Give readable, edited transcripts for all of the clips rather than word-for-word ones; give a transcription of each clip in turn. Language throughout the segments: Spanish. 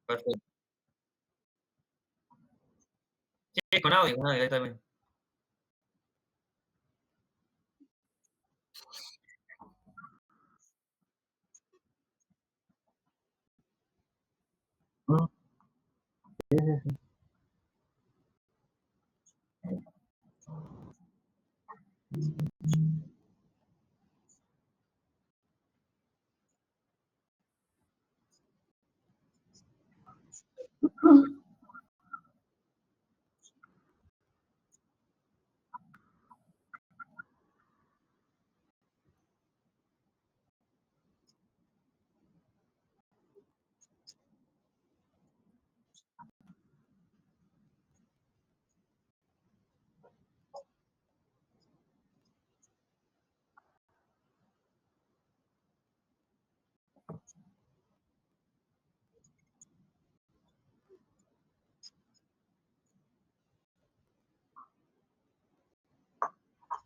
Perfecto. Sí, con audio también. Mm, sí, sí, sí.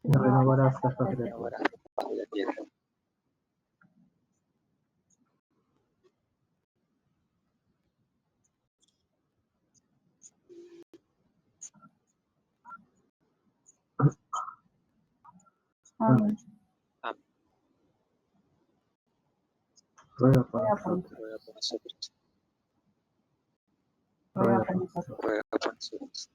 Y renovarás la faz de la tierra. Amén. Ruega por Ruega por nosotros. nosotros. Ruega Ruega por por nosotros. nosotros. Ruega por nosotros.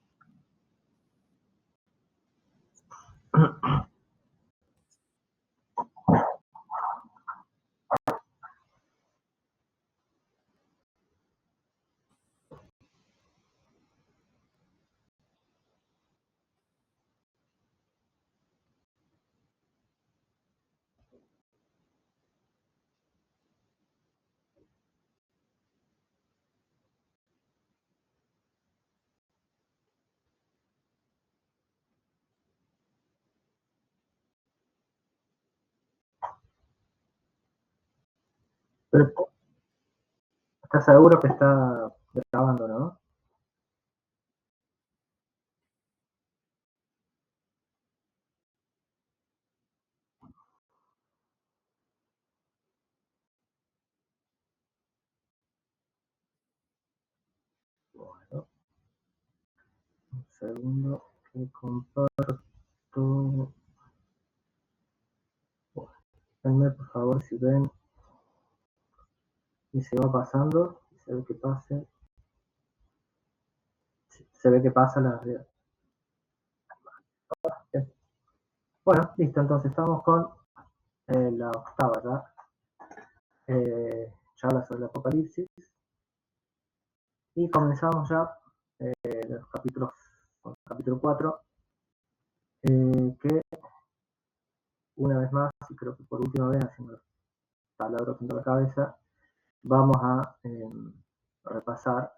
Pero, ¿estás seguro que está grabando, no? Bueno, un segundo que comparto. Bueno, denme por favor si ven y se va pasando. Se ve que pase. Se ve que pasa la. Bueno, listo, entonces estamos con la octava ya. Charla sobre el Apocalipsis. Y comenzamos ya los capítulos, capítulo 4, que una vez más, y creo que por última vez, haciendo taladro contra la cabeza, vamos a repasar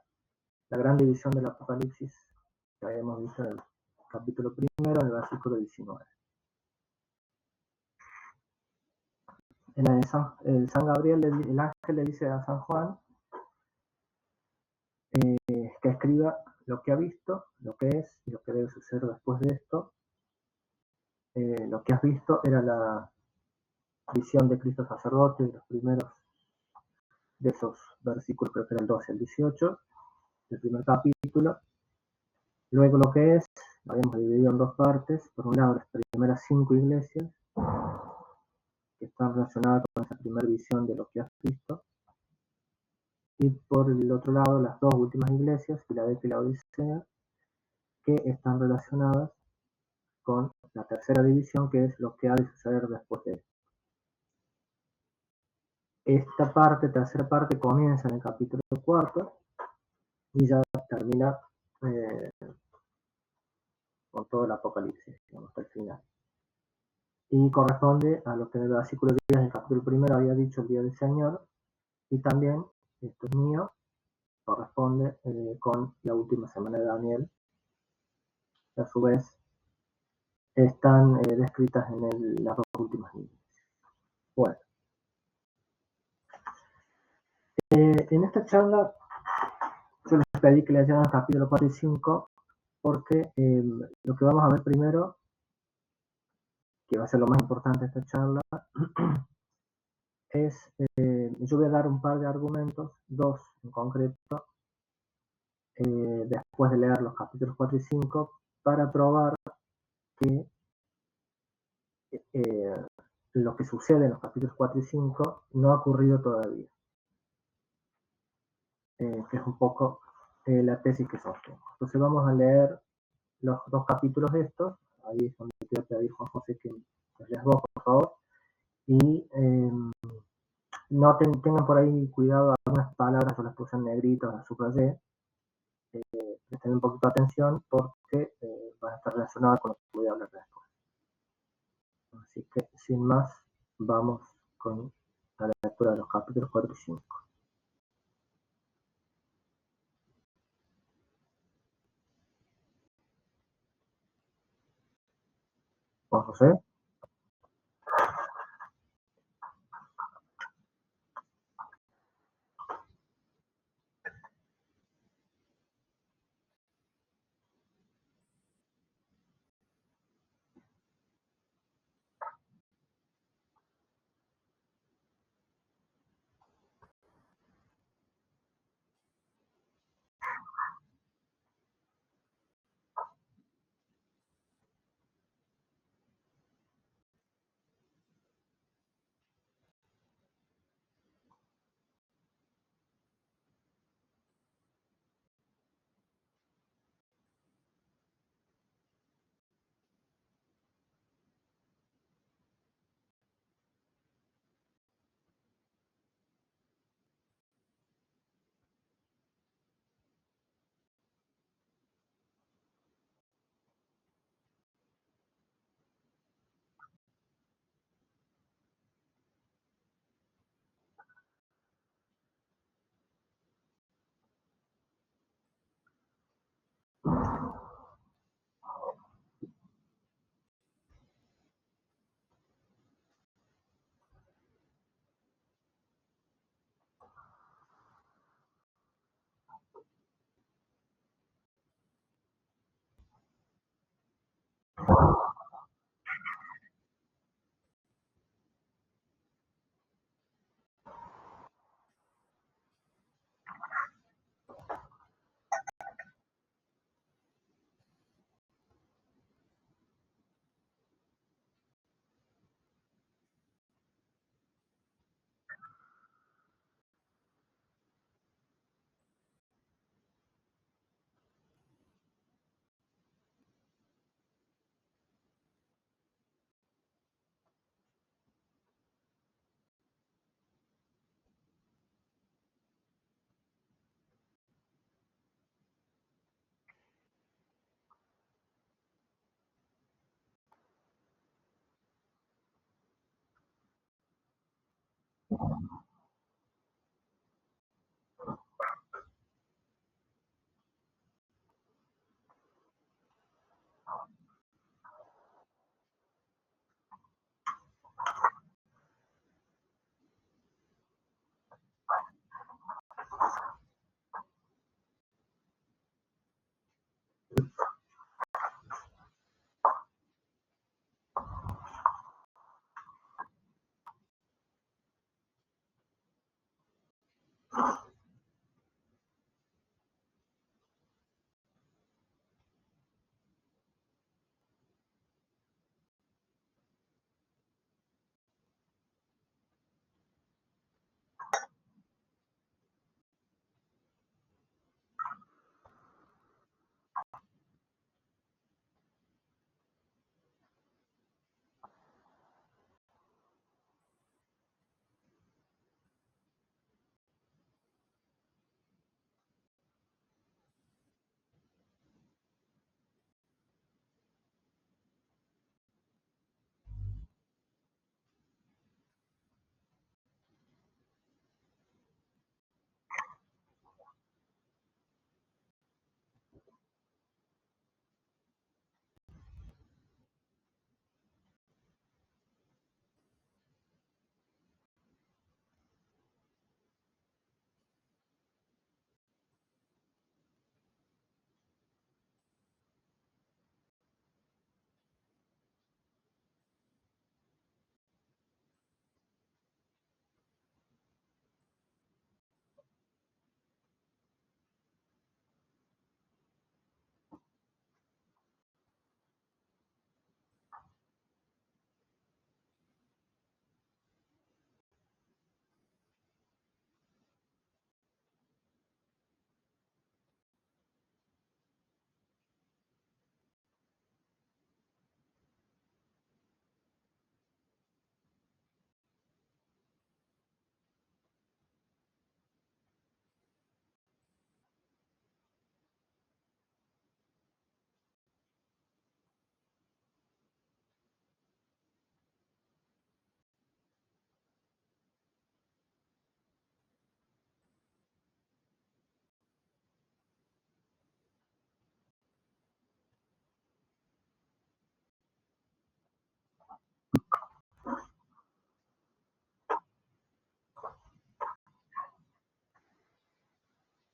la gran división del Apocalipsis que habíamos visto en el capítulo primero, en el versículo 19. El San Gabriel, el ángel le dice a San Juan que escriba lo que ha visto, lo que es y lo que debe suceder después de esto. Lo que has visto era la visión de Cristo sacerdote, los primeros de esos versículos, creo que era el 12 al 18, del primer capítulo. Luego lo que es, lo habíamos dividido en dos partes. Por un lado, las primeras 5 iglesias, que están relacionadas con esa primera visión de lo que has visto. Y por el otro lado, las dos últimas iglesias, Filadelfia y la Odisea, que están relacionadas con la tercera división, que es lo que ha de suceder después de esto. Esta parte, tercera parte, comienza en el capítulo 4 y ya termina con todo el Apocalipsis, digamos, hasta el final. Y corresponde a lo que en el versículo 10 del capítulo primero había dicho el día del Señor, y también, esto es mío, corresponde con la última semana de Daniel, que a su vez están descritas en las dos últimas líneas. Bueno, en esta charla yo les pedí que leyeran el capítulo 4 y 5, porque lo que vamos a ver primero, que va a ser lo más importante de esta charla, es, yo voy a dar un par de argumentos, dos en concreto, después de leer los capítulos 4 y 5 para probar que lo que sucede en los capítulos 4 y 5 no ha ocurrido todavía, que es un poco la tesis que sostengo. Entonces vamos a leer los dos capítulos de estos, ahí es donde quiero pedir Juan José que los leas vos, por favor, y no tengan por ahí cuidado, algunas palabras yo las puse en negritos, las subrayé, presten un poquito de atención porque van a estar relacionadas con lo que voy a hablar después. Así que, sin más, vamos con la lectura de los capítulos 4 y 5. Juan José.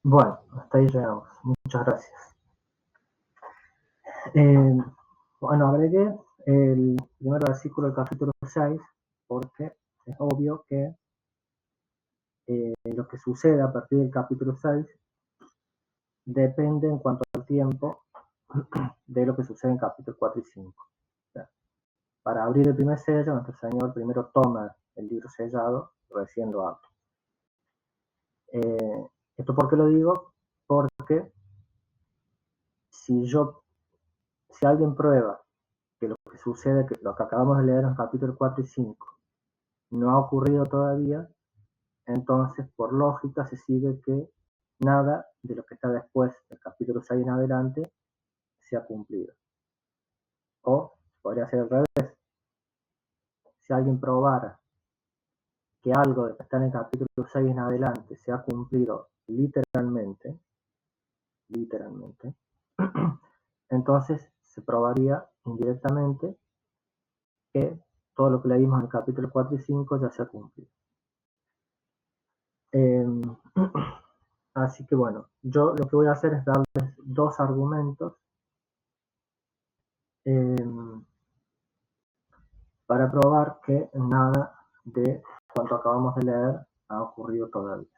Bueno, hasta ahí llegamos. Muchas gracias. Bueno, agregué el primer versículo del capítulo 6 porque es obvio que lo que sucede a partir del capítulo 6 depende en cuanto al tiempo de lo que sucede en capítulo 4 y 5. O sea, para abrir el primer sello, nuestro Señor primero toma el libro sellado, recién lo abre. ¿Esto por qué lo digo? Porque si alguien prueba que lo que sucede, que lo que acabamos de leer en capítulo 4 y 5 no ha ocurrido todavía, entonces por lógica se sigue que nada de lo que está después del capítulo 6 en adelante se ha cumplido. O podría ser al revés. Si alguien probara que algo de lo que está en el capítulo 6 en adelante se ha cumplido literalmente, entonces se probaría indirectamente que todo lo que leímos en el capítulo 4 y 5 ya se ha cumplido. Así que bueno, yo lo que voy a hacer es darles dos argumentos para probar que nada de cuanto acabamos de leer ha ocurrido todavía.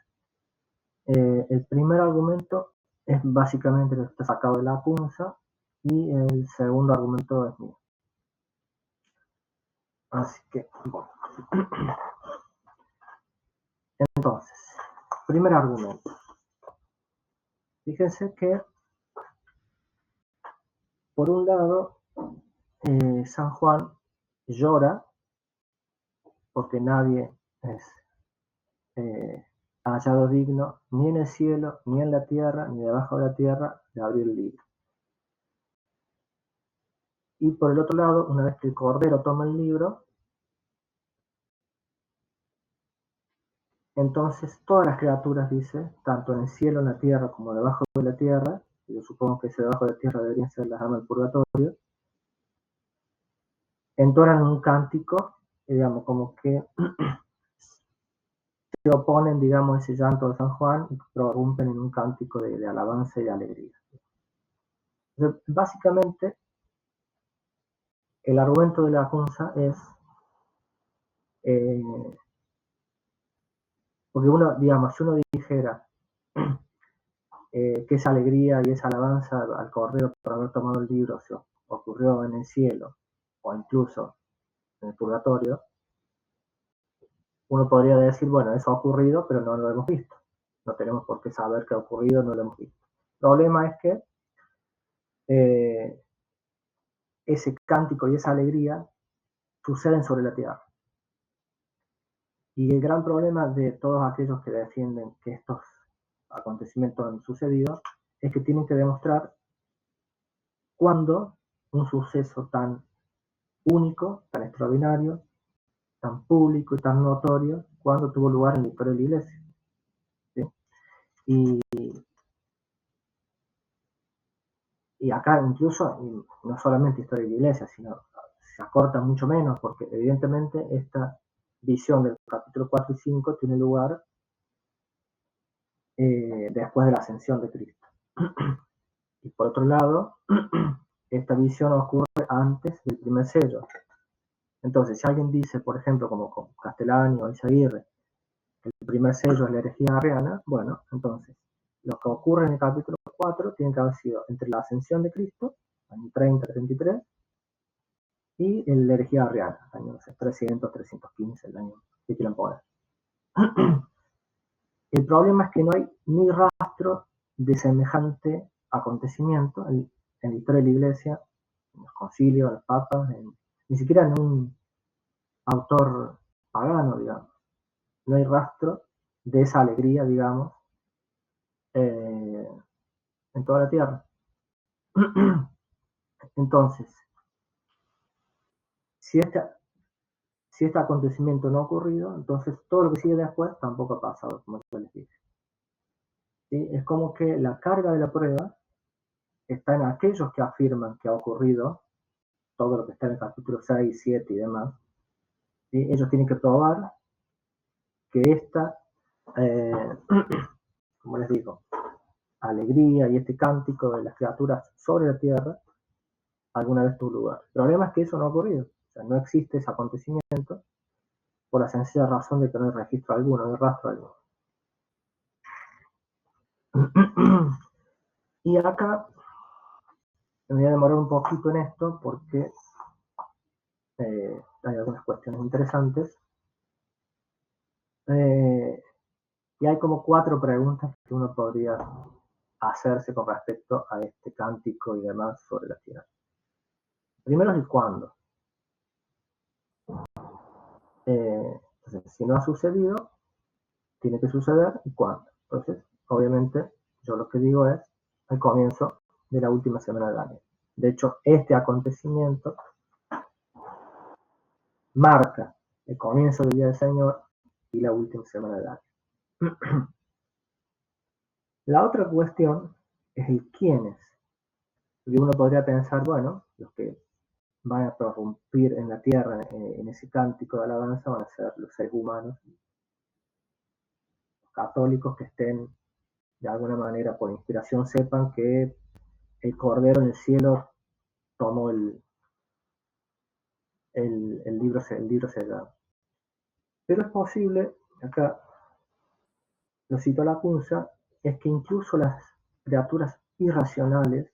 El primer argumento es básicamente lo que está sacado de la Kunza y el segundo argumento es mío. Así que, bueno. Entonces, primer argumento. Fíjense que, por un lado, San Juan llora porque nadie es hallado digno, ni en el cielo, ni en la tierra, ni debajo de la tierra, de abrir el libro. Y por el otro lado, una vez que el Cordero toma el libro, entonces todas las criaturas, dice, tanto en el cielo, en la tierra, como debajo de la tierra, yo supongo que ese debajo de la tierra deberían ser las almas del purgatorio, entonan un cántico, digamos, como que se oponen, digamos, a ese llanto de San Juan y prorrumpen en un cántico de alabanza y de alegría. Entonces, básicamente, el argumento de la Kunza es, porque uno, digamos, si uno dijera que esa alegría y esa alabanza al Cordero por haber tomado el libro se ocurrió en el cielo o incluso en el purgatorio, uno podría decir, bueno, eso ha ocurrido, pero no lo hemos visto. No tenemos por qué saber qué ha ocurrido, no lo hemos visto. El problema es que ese cántico y esa alegría suceden sobre la tierra. Y el gran problema de todos aquellos que defienden que estos acontecimientos han sucedido es que tienen que demostrar cuándo un suceso tan único, tan extraordinario, tan público y tan notorio, cuando tuvo lugar en la historia de la Iglesia. ¿Sí? Y acá incluso, no solamente historia de la Iglesia, sino se acorta mucho menos, porque evidentemente esta visión del capítulo 4 y 5 tiene lugar después de la ascensión de Cristo. Y por otro lado, esta visión ocurre antes del primer sello. Entonces, si alguien dice, por ejemplo, como Castellani o Izaguirre, que el primer sello es la herejía arriana, bueno, entonces, lo que ocurre en el capítulo 4 tiene que haber sido entre la ascensión de Cristo, año 30-33, y la herejía arriana, año no sé, 300-315, el año que quieran poner. El problema es que no hay ni rastro de semejante acontecimiento en la historia de la Iglesia, en los concilios, en los papas, ni siquiera en un autor pagano, digamos. No hay rastro de esa alegría, digamos, en toda la tierra. Entonces, si este acontecimiento no ha ocurrido, entonces todo lo que sigue después tampoco ha pasado, como yo les dije. ¿Sí? Es como que la carga de la prueba está en aquellos que afirman que ha ocurrido todo lo que está en el capítulo 6, 7 y demás. ¿Sí? Ellos tienen que probar que esta, como les digo, alegría y este cántico de las criaturas sobre la tierra alguna vez tuvo lugar. El problema es que eso no ha ocurrido. O sea, no existe ese acontecimiento por la sencilla razón de que no hay registro alguno, no hay rastro alguno. Y acá me voy a demorar un poquito en esto porque hay algunas cuestiones interesantes. Y hay como 4 preguntas que uno podría hacerse con respecto a este cántico y demás sobre la tierra. Primero es el cuándo. Entonces, si no ha sucedido, tiene que suceder y cuándo. Entonces, obviamente, yo lo que digo es al comienzo de la última semana del año. De hecho, este acontecimiento marca el comienzo del Día del Señor y la última semana del año. La otra cuestión es el quiénes. Y uno podría pensar, bueno, los que van a prorrumpir en la tierra en ese cántico de alabanza van a ser los seres humanos, los católicos que estén de alguna manera por inspiración sepan que el Cordero en el cielo tomó el libro sellado. Pero es posible, acá lo cito a Lacunza, es que incluso las criaturas irracionales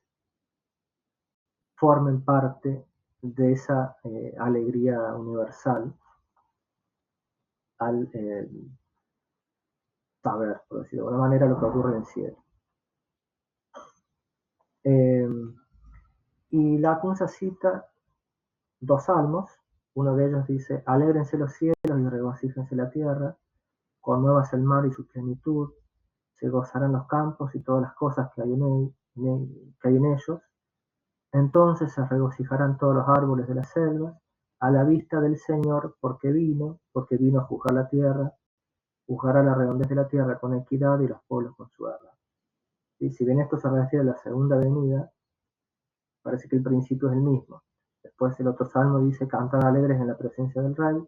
formen parte de esa alegría universal al saber, por decirlo de alguna manera, lo que ocurre en el cielo. Y Lacunza cita 2 salmos, uno de ellos dice, alégrense los cielos y regocíjense la tierra, conmuévase el mar y su plenitud, se gozarán los campos y todas las cosas que hay en ellos, entonces se regocijarán todos los árboles de las selvas, a la vista del Señor, porque vino a juzgar la tierra, juzgará la redondez de la tierra con equidad y los pueblos con su verdad. Y si bien esto se refiere a la segunda venida, parece que el principio es el mismo. Después el otro salmo dice, cantad alegres en la presencia del Rey,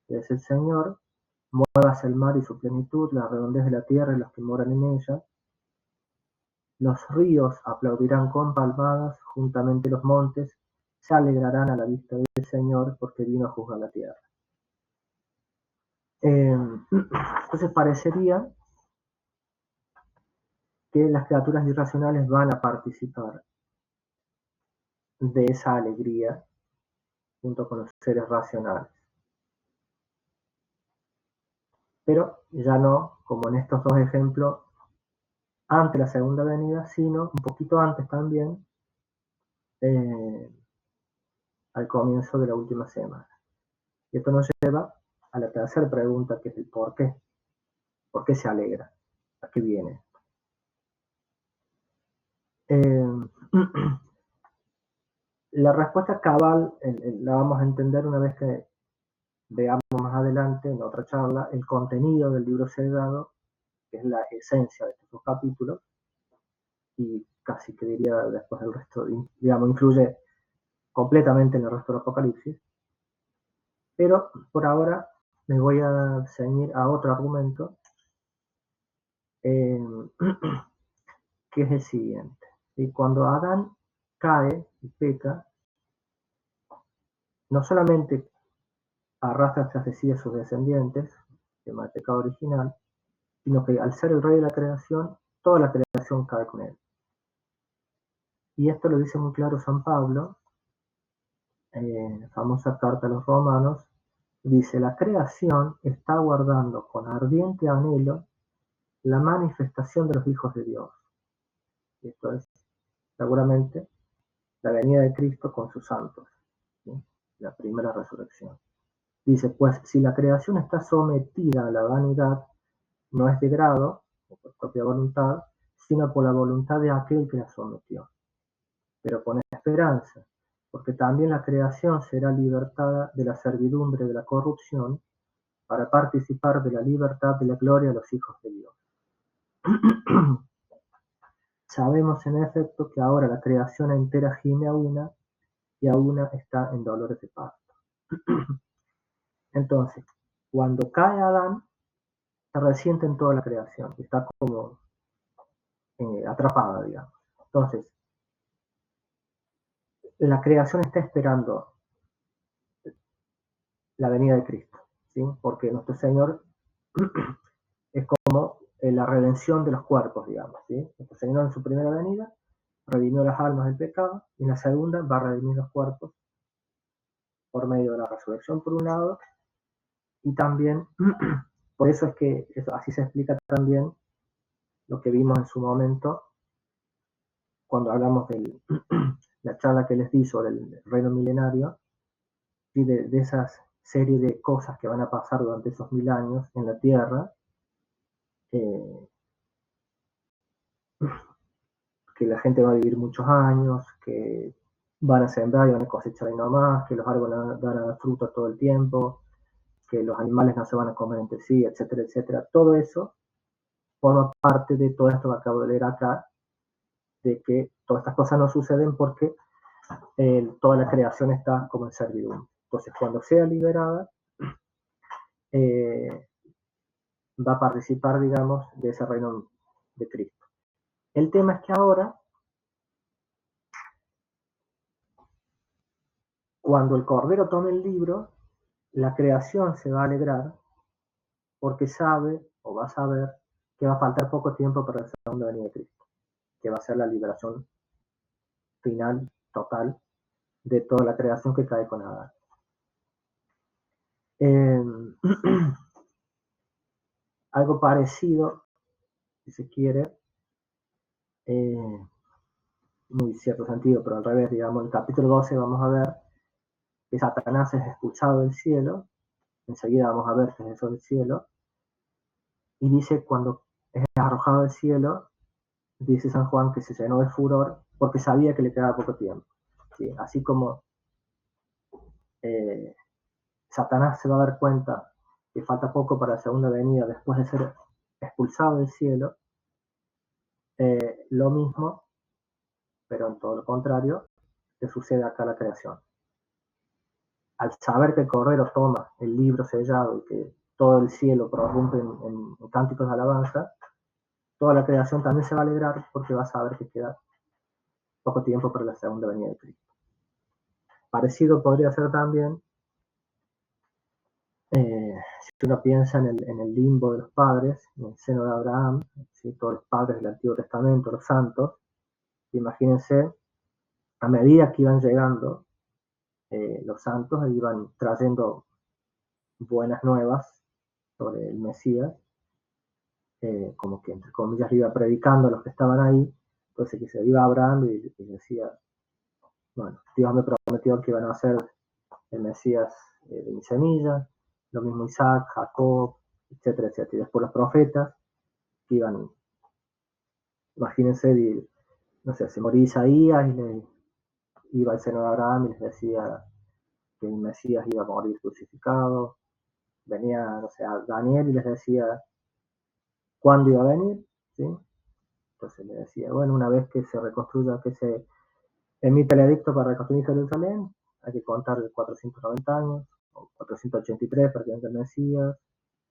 que es el Señor, muévase el mar y su plenitud, la redondez de la tierra y los que moran en ella. Los ríos aplaudirán con palmadas, juntamente los montes se alegrarán a la vista del Señor, porque vino a juzgar la tierra. Entonces parecería que las criaturas irracionales van a participar de esa alegría junto con los seres racionales. Pero ya no, como en estos 2 ejemplos, ante la segunda venida, sino un poquito antes también, al comienzo de la última semana. Y esto nos lleva a la tercera pregunta, que es el por qué. ¿Por qué se alegra? ¿A qué viene? La respuesta cabal la vamos a entender una vez que veamos más adelante, en otra charla, el contenido del libro sellado, que es la esencia de estos 2 capítulos, y casi que diría después del resto, digamos, influye completamente en el resto del Apocalipsis. Pero por ahora me voy a ceñir a otro argumento, que es el siguiente. Y cuando Adán cae y peca, no solamente arrastra tras de sí a sus descendientes, tema del pecado original, sino que al ser el rey de la creación, toda la creación cae con él. Y esto lo dice muy claro San Pablo, famosa carta a los romanos, dice, la creación está aguardando con ardiente anhelo la manifestación de los hijos de Dios. Y esto es seguramente la venida de Cristo con sus santos, ¿sí? La primera resurrección. Dice, pues si la creación está sometida a la vanidad, no es de grado, o por propia voluntad, sino por la voluntad de aquel que la sometió. Pero con esperanza, porque también la creación será libertada de la servidumbre de la corrupción para participar de la libertad de la gloria de los hijos de Dios. Sabemos en efecto que ahora la creación entera gime a una y a una está en dolores de parto. Entonces, cuando cae Adán, se resiente en toda la creación, está como atrapada, digamos. Entonces, la creación está esperando la venida de Cristo, ¿sí? Porque nuestro Señor es como la redención de los cuerpos, digamos, ¿sí? Nuestro Señor en su primera venida redimió las almas del pecado y en la segunda va a redimir los cuerpos por medio de la resurrección por un lado y también, por eso es que así se explica también lo que vimos en su momento cuando hablamos de la charla que les di sobre el reino milenario y de esas serie de cosas que van a pasar durante esos 1000 años en la tierra, eh, que la gente va a vivir muchos años, que van a sembrar y van a cosechar y no más, que los árboles van a dar fruto todo el tiempo, que los animales no se van a comer entre sí, etcétera, etcétera. Todo eso forma parte de todo esto que acabo de leer acá, de que todas estas cosas no suceden porque toda la creación está como en servidumbre. Entonces, cuando sea liberada, eh, va a participar, digamos, de ese reino de Cristo. El tema es que ahora, cuando el Cordero tome el libro, la creación se va a alegrar porque sabe o va a saber que va a faltar poco tiempo para la segunda venida de Cristo, que va a ser la liberación final, total, de toda la creación que cae con Adán. Eh, algo parecido, si se quiere, muy cierto sentido, pero al revés, digamos, en el capítulo 12 vamos a ver que Satanás es expulsado del cielo, enseguida vamos a ver que es eso del cielo, y dice cuando es arrojado del cielo, dice San Juan que se llenó de furor porque sabía que le quedaba poco tiempo. ¿Sí? Así como eh, Satanás se va a dar cuenta que falta poco para la segunda venida después de ser expulsado del cielo, lo mismo, pero en todo lo contrario, que sucede acá en la creación. Al saber que el Cordero toma el libro sellado y que todo el cielo prorrumpe en cánticos de alabanza, toda la creación también se va a alegrar porque va a saber que queda poco tiempo para la segunda venida de Cristo. Parecido podría ser también, si uno piensa en el limbo de los padres, en el seno de Abraham, ¿sí? Todos los padres del Antiguo Testamento, los santos, imagínense, a medida que iban llegando los santos, iban trayendo buenas nuevas sobre el Mesías, como que entre comillas iba predicando a los que estaban ahí, entonces que se iba Abraham y decía, bueno, Dios me prometió que iban a ser el Mesías de mi semilla, lo mismo Isaac, Jacob, etcétera, etcétera. Y después los profetas que iban, imagínense, no sé, se moría Isaías y iba al seno de Abraham y les decía que el Mesías iba a morir crucificado. Venía, no sé, a Daniel y les decía cuándo iba a venir, ¿sí? Entonces le decía, bueno, una vez que se reconstruya, que se emita el edicto para reconstruir Jerusalén, hay que contar 490 años, o 483 para que venga el Mesías.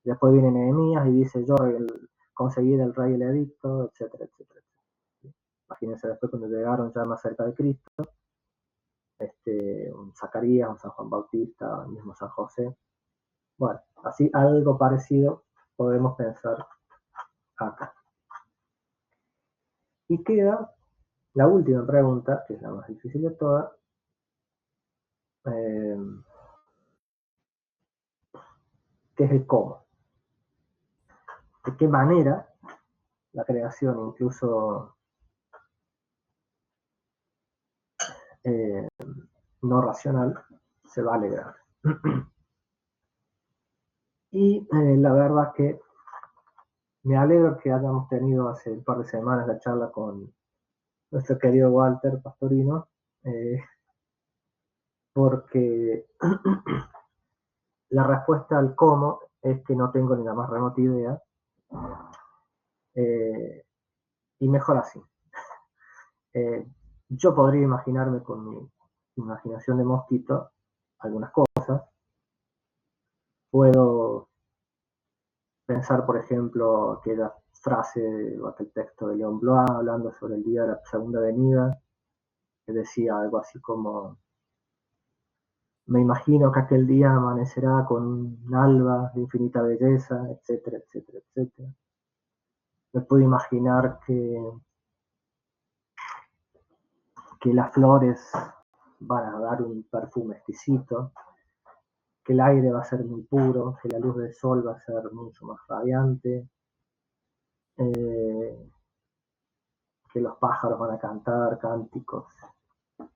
Después viene Nehemías y dice, yo conseguí del rey el edicto, etcétera, etcétera. Imagínense después cuando llegaron ya más cerca de Cristo, un Zacarías, un San Juan Bautista, el mismo San José. Bueno, así algo parecido podemos pensar acá. Y queda la última pregunta, que es la más difícil de todas. Que es el cómo. De qué manera la creación, incluso no racional, se va a alegrar. Y la verdad que me alegro que hayamos tenido hace un par de semanas la charla con nuestro querido Walter Pastorino, porque la respuesta al cómo es que no tengo ni la más remota idea, y mejor así. Yo podría imaginarme con mi imaginación de mosquito algunas cosas. Puedo pensar, por ejemplo, aquella frase o aquel texto de León Blois hablando sobre el día de la segunda venida, que decía algo así como: me imagino que aquel día amanecerá con un alba de infinita belleza, etcétera, etcétera, etcétera. Me puedo imaginar que las flores van a dar un perfume exquisito, que el aire va a ser muy puro, que la luz del sol va a ser mucho más radiante, que los pájaros van a cantar cánticos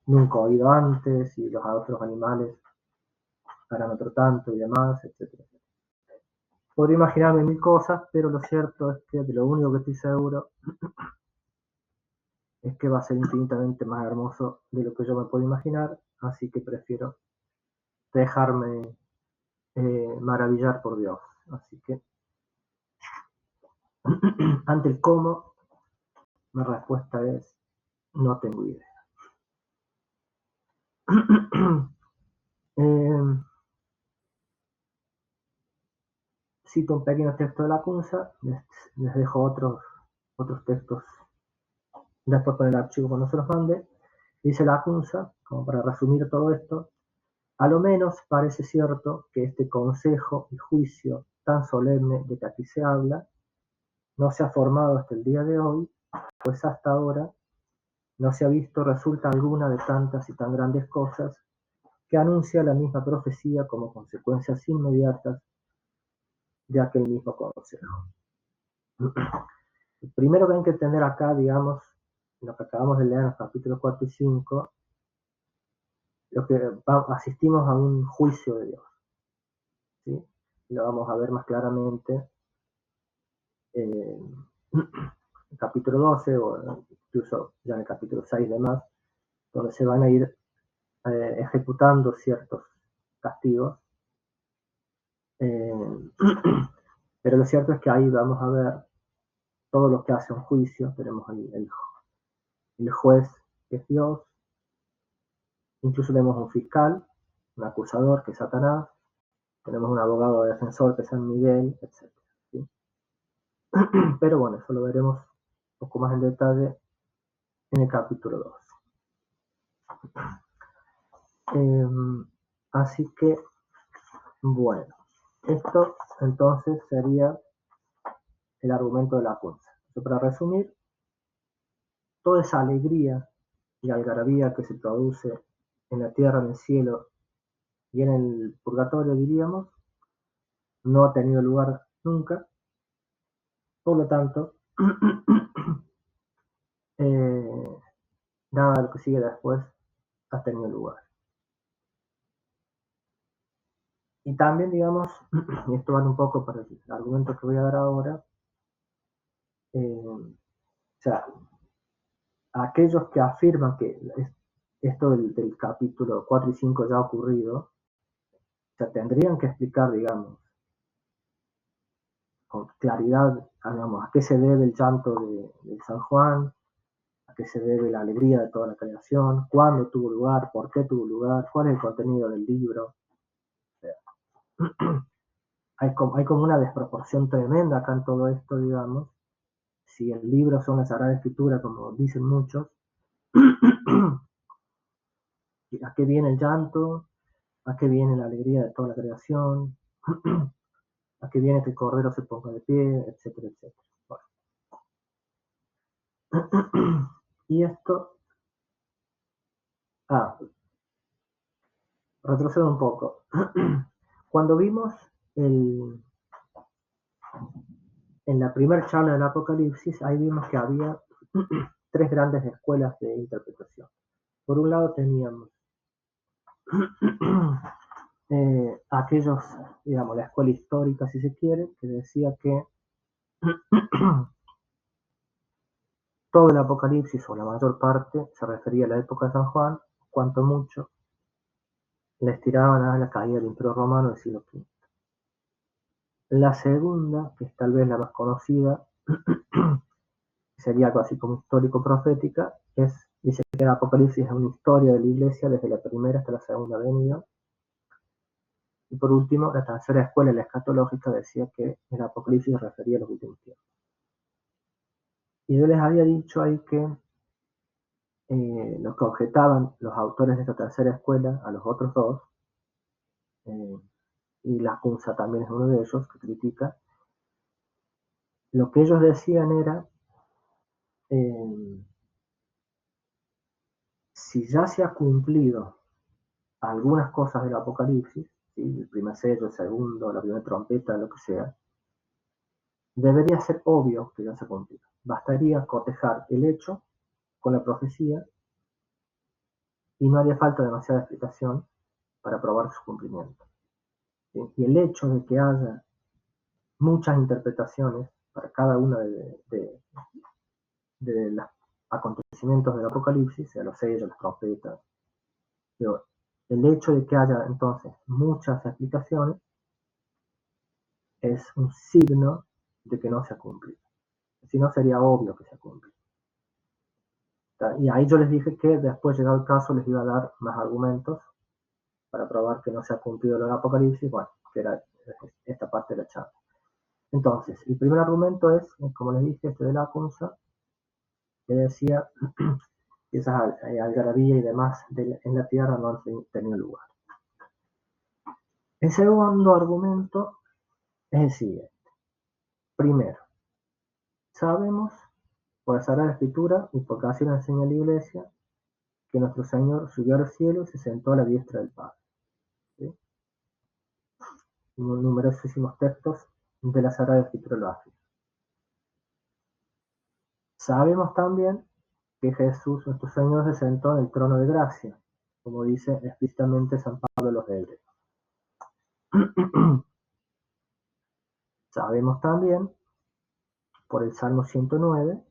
nunca oído antes y los otros animales harán otro tanto y demás, etcétera. Podría imaginarme mil cosas, pero lo cierto es que de lo único que estoy seguro es que va a ser infinitamente más hermoso de lo que yo me puedo imaginar, así que prefiero dejarme maravillar por Dios. Así que ante el cómo, mi respuesta es: no tengo idea. Cito un pequeño texto de Lacunza, les dejo otros textos después con el archivo cuando se los mande. Dice Lacunza, como para resumir todo esto: a lo menos parece cierto que este consejo y juicio tan solemne de que aquí se habla no se ha formado hasta el día de hoy, pues hasta ahora no se ha visto resulta alguna de tantas y tan grandes cosas que anuncia la misma profecía como consecuencias inmediatas de aquel mismo consejo. Lo primero que hay que entender acá, digamos, lo que acabamos de leer en los capítulos 4 y 5, lo que asistimos a un juicio de Dios, ¿sí? Lo vamos a ver más claramente en el capítulo 12 o incluso ya en el capítulo 6 y demás, donde se van a ir ejecutando ciertos castigos. Pero lo cierto es que ahí vamos a ver todo lo que hace un juicio. Tenemos ahí el juez, que es Dios, incluso tenemos un fiscal, un acusador, que es Satanás, tenemos un abogado defensor, que es San Miguel, etc. ¿Sí? Pero bueno, eso lo veremos un poco más en detalle en el capítulo 2. Así que, bueno, esto entonces sería el argumento de Lacunza. Para resumir, toda esa alegría y algarabía que se produce en la tierra, en el cielo y en el purgatorio, diríamos, no ha tenido lugar nunca. Por lo tanto, nada de lo que sigue después ha tenido lugar. Y también, digamos, y esto vale un poco para el argumento que voy a dar ahora, o sea, aquellos que afirman que esto del capítulo 4 y 5 ya ha ocurrido, o sea, tendrían que explicar, digamos, con claridad, digamos, a qué se debe el llanto de San Juan, a qué se debe la alegría de toda la creación, cuándo tuvo lugar, por qué tuvo lugar, cuál es el contenido del libro. O sea, hay como una desproporción tremenda acá en todo esto, digamos. Si el libro son la Sagrada Escritura, como dicen muchos, ¿a qué viene el llanto? ¿A qué viene la alegría de toda la creación? ¿A qué viene que el cordero se ponga de pie? Etcétera, etcétera. Bueno. Y esto, retrocedo un poco. Cuando vimos en la primera charla del Apocalipsis, ahí vimos que había tres grandes escuelas de interpretación. Por un lado teníamos aquellos, digamos, la escuela histórica, si se quiere, que decía que todo el Apocalipsis, o la mayor parte, se refería a la época de San Juan, cuanto mucho les tiraban a la caída del Imperio Romano del siglo V. La segunda, que es tal vez la más conocida, sería algo así como histórico-profética, dice que el Apocalipsis es una historia de la Iglesia desde la primera hasta la segunda venida. Y por último, la tercera escuela, la escatológica, decía que el Apocalipsis se refería a los últimos tiempos. Y yo les había dicho ahí que lo que objetaban los autores de esta tercera escuela a los otros dos, y Lacunza también es uno de ellos que critica, lo que ellos decían era, si ya se ha cumplido algunas cosas del Apocalipsis, ¿sí? El primer sello, el segundo, la primera trompeta, lo que sea, debería ser obvio que ya se ha cumplido. Bastaría cotejar el hecho con la profecía y no haría falta demasiada explicación para probar su cumplimiento. ¿Sí? Y el hecho de que haya muchas interpretaciones para cada una de los acontecimientos del Apocalipsis, sea los sellos, las trompetas, pero el hecho de que haya entonces muchas explicaciones es un signo de que no se ha cumplido. Si no, sería obvio que se ha cumplido. Y ahí yo les dije que después, llegado el caso, les iba a dar más argumentos para probar que no se ha cumplido el Apocalipsis, bueno, que era esta parte de la charla. Entonces, el primer argumento es, como les dije, este de Lacunza, que decía que esas algarabía y demás en la tierra no han tenido lugar. El segundo argumento es el siguiente. Primero, sabemos por la Sagrada Escritura y porque así lo enseña la Iglesia, que nuestro Señor subió al cielo y se sentó a la diestra del Padre. ¿Sí? Numerosísimos textos de la Sagrada Escritura lo afirman. Sabemos también que Jesús, nuestro Señor, se sentó en el trono de gracia, como dice explícitamente San Pablo a los Hebreos. Sabemos también, por el Salmo 109,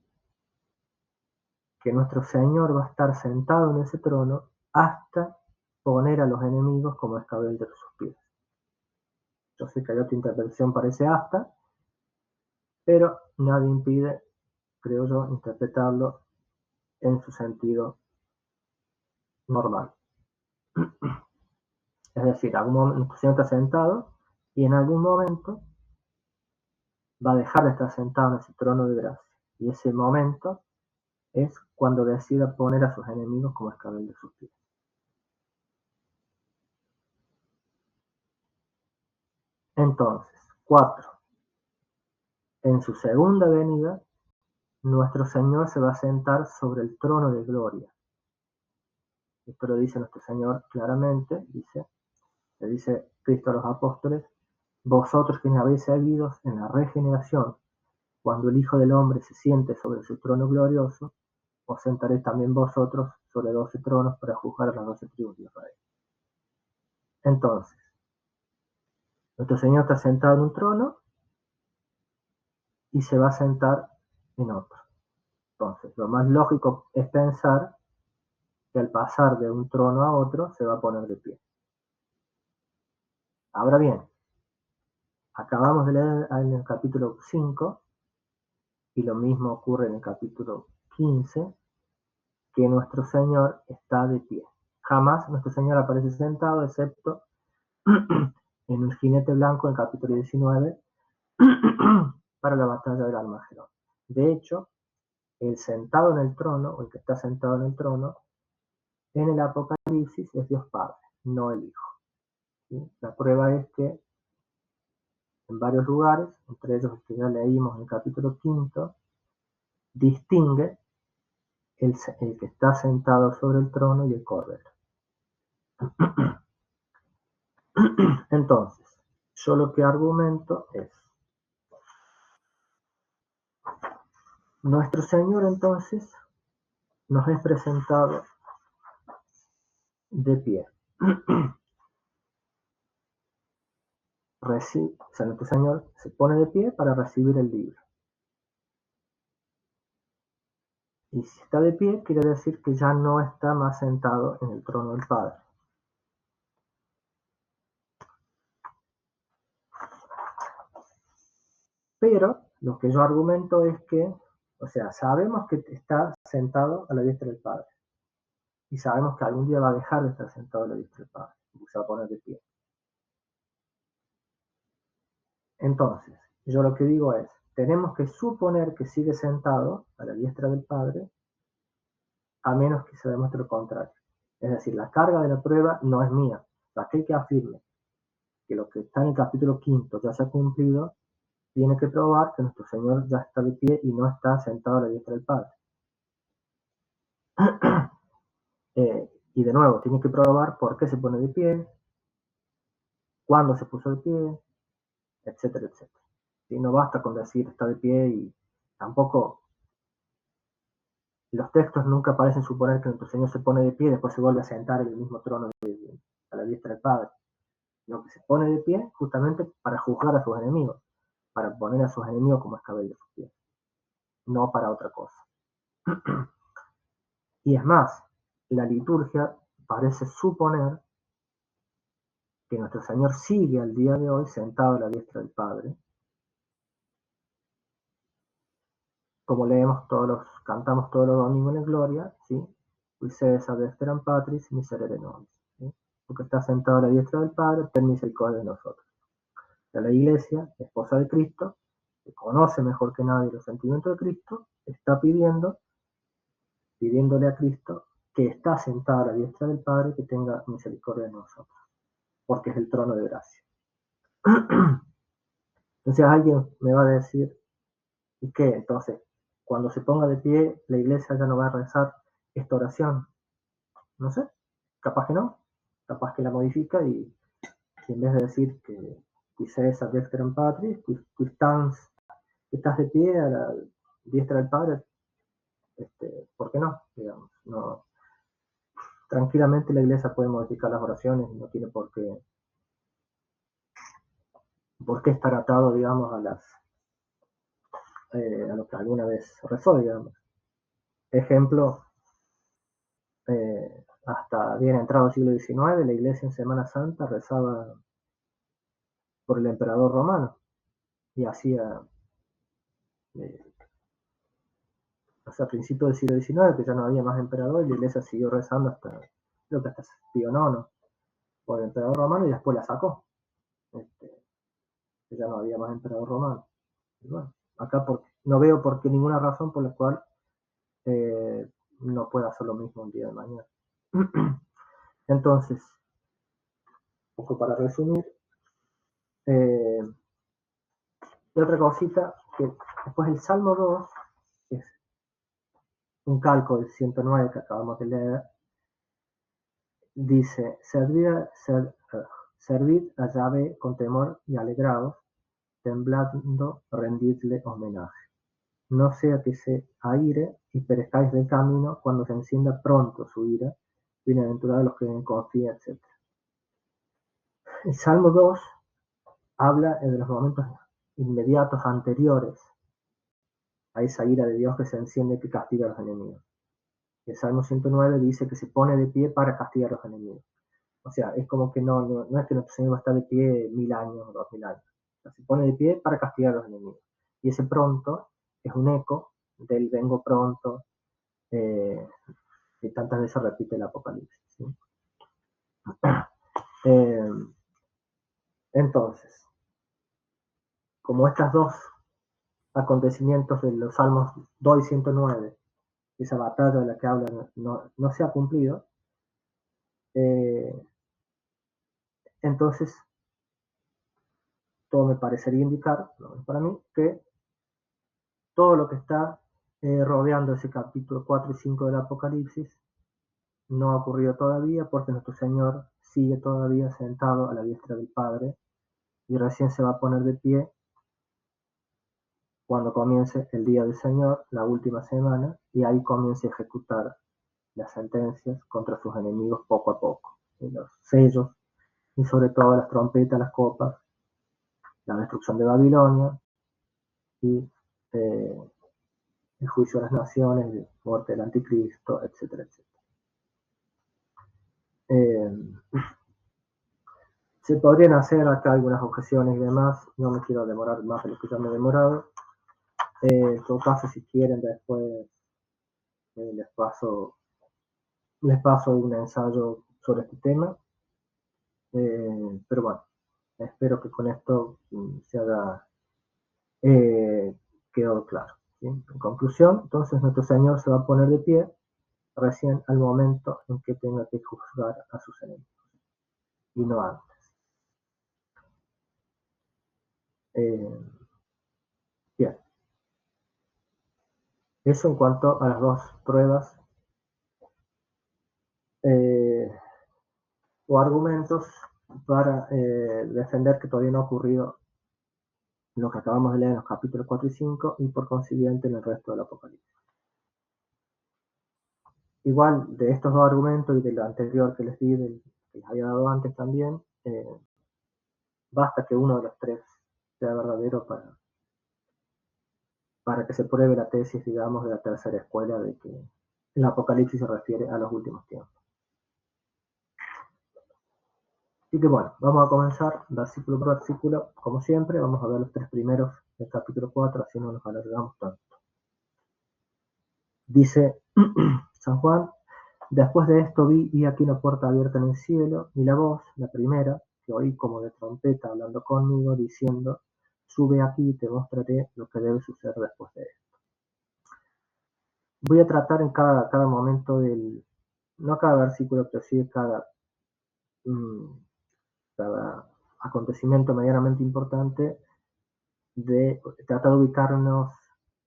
que nuestro Señor va a estar sentado en ese trono hasta poner a los enemigos como escabel de sus pies. Yo sé que hay otra interpretación para ese hasta, pero nadie impide, creo yo, interpretarlo en su sentido normal. Es decir, algún momento nuestro Señor está sentado y en algún momento va a dejar de estar sentado en ese trono de gracia. Y ese momento es cuando decida poner a sus enemigos como escabel de sus pies. Entonces, 4. En su segunda venida, nuestro Señor se va a sentar sobre el trono de gloria. Esto lo dice nuestro Señor claramente, le dice Cristo a los apóstoles, vosotros que me habéis seguido en la regeneración, cuando el Hijo del Hombre se siente sobre su trono glorioso, os sentaréis también vosotros sobre 12 tronos para juzgar a las 12 tribus de Israel. Entonces, nuestro Señor está sentado en un trono y se va a sentar en otro. Entonces, lo más lógico es pensar que al pasar de un trono a otro se va a poner de pie. Ahora bien, acabamos de leer en el capítulo 5, y lo mismo ocurre en el capítulo 15, que nuestro Señor está de pie. Jamás nuestro Señor aparece sentado, excepto en el jinete blanco en el capítulo 19, para la batalla del Armagedón. De hecho, el sentado en el trono, o el que está sentado en el trono, en el Apocalipsis es Dios Padre, no el Hijo. ¿Sí? La prueba es que en varios lugares, entre ellos el que ya leímos en el capítulo 5, distingue el que está sentado sobre el trono y el cordero. Entonces, yo lo que argumento es, nuestro Señor entonces nos es presentado de pie. O sea, nuestro Señor se pone de pie para recibir el libro. Y si está de pie, quiere decir que ya no está más sentado en el trono del Padre. Pero lo que yo argumento es que, o sea, sabemos que está sentado a la diestra del Padre. Y sabemos que algún día va a dejar de estar sentado a la diestra del Padre. Y se va a poner de pie. Entonces, yo lo que digo es, tenemos que suponer que sigue sentado a la diestra del Padre, a menos que se demuestre lo contrario. Es decir, la carga de la prueba no es mía. Aquel que afirme que lo que está en el capítulo 5 ya se ha cumplido, tiene que probar que nuestro Señor ya está de pie y no está sentado a la diestra del Padre. Y de nuevo, tiene que probar por qué se pone de pie, cuándo se puso de pie, etcétera, etcétera. Y no basta con decir está de pie, y tampoco los textos nunca parecen suponer que nuestro Señor se pone de pie y después se vuelve a sentar en el mismo trono a la diestra del Padre. Sino que se pone de pie justamente para juzgar a sus enemigos, para poner a sus enemigos como escabel de sus pies, no para otra cosa. Y es más, la liturgia parece suponer que nuestro Señor sigue al día de hoy sentado a la diestra del Padre, como leemos cantamos todos los domingos en la gloria, ¿sí? Uises ad dexteram Patris, miserere nobis, ¿sí? Porque está sentado a la diestra del Padre, ten misericordia de nosotros. O sea, la Iglesia, esposa de Cristo, que conoce mejor que nadie los sentimientos de Cristo, está pidiéndole a Cristo, que está sentado a la diestra del Padre, que tenga misericordia de nosotros, porque es el trono de gracia. Entonces alguien me va a decir, ¿y qué? Entonces, cuando se ponga de pie, la iglesia ya no va a rezar esta oración. No sé, capaz que no, capaz que la modifica y en vez de decir que quizás ad dexteram Patris, estás de pie a la diestra del Padre, ¿por qué no? Digamos, no, tranquilamente la iglesia puede modificar las oraciones y no tiene por qué estar atado, digamos, a lo que alguna vez rezó, digamos. Ejemplo, hasta bien entrado el siglo XIX, la iglesia en Semana Santa rezaba por el emperador romano y hacía, a principios del siglo XIX, que ya no había más emperador, y la iglesia siguió rezando creo que hasta Pío IX, por el emperador romano, y después la sacó, que ya no había más emperador romano. Y bueno, acá no veo por qué ninguna razón por la cual no pueda hacer lo mismo el día de mañana. Entonces, un poco para resumir, y otra cosita, que después el Salmo 2, que es un calco del 109 que acabamos de leer, dice, servid a Yahvé con temor y alegraos, temblando rendidle homenaje. No sea que se aire y perezcáis del camino cuando se encienda pronto su ira, bienaventurados los que en confían, etc. El Salmo 2 habla de los momentos inmediatos anteriores a esa ira de Dios que se enciende y que castiga a los enemigos. El Salmo 109 dice que se pone de pie para castigar a los enemigos. O sea, es como que no es que nuestro Señor va a estar de pie 1000 años o 2000 años. O sea, se pone de pie para castigar a los enemigos. Y ese pronto es un eco del vengo pronto, que tantas veces repite el Apocalipsis, ¿sí? Entonces, como estos dos acontecimientos de los Salmos 2 y 109, esa batalla de la que hablan, no se ha cumplido, entonces todo me parecería indicar, para mí, que todo lo que está rodeando ese capítulo 4 y 5 del Apocalipsis no ha ocurrido todavía, porque nuestro Señor sigue todavía sentado a la diestra del Padre y recién se va a poner de pie cuando comience el día del Señor, la última semana, y ahí comience a ejecutar las sentencias contra sus enemigos poco a poco, los sellos y sobre todo las trompetas, las copas, la destrucción de Babilonia y el juicio a las naciones, la muerte del anticristo, etcétera, etcétera. Se podrían hacer acá algunas objeciones y demás, no me quiero demorar más de lo que ya me he demorado. En todo caso, si quieren, después les paso un ensayo sobre este tema. Pero bueno, espero que con esto se haga quedó claro, ¿sí? En conclusión, entonces nuestro Señor se va a poner de pie recién al momento en que tenga que juzgar a sus enemigos, y no antes. Bien, eso en cuanto a las dos pruebas o argumentos para defender que todavía no ha ocurrido lo que acabamos de leer en los capítulos 4 y 5 y por consiguiente en el resto del Apocalipsis. Igual de estos dos argumentos y de lo anterior que les di, que les había dado antes también, basta que uno de los tres sea verdadero para que se pruebe la tesis, digamos, de la tercera escuela de que el Apocalipsis se refiere a los últimos tiempos. Así que bueno, vamos a comenzar versículo por versículo, como siempre, vamos a ver los tres primeros del capítulo 4, así no nos alargamos tanto. Dice San Juan: después de esto vi y aquí una puerta abierta en el cielo, y la voz, la primera, que oí como de trompeta hablando conmigo, diciendo: sube aquí y te mostraré lo que debe suceder después de esto. Voy a tratar en cada momento no cada versículo, pero sí cada acontecimiento medianamente importante, de tratar de ubicarnos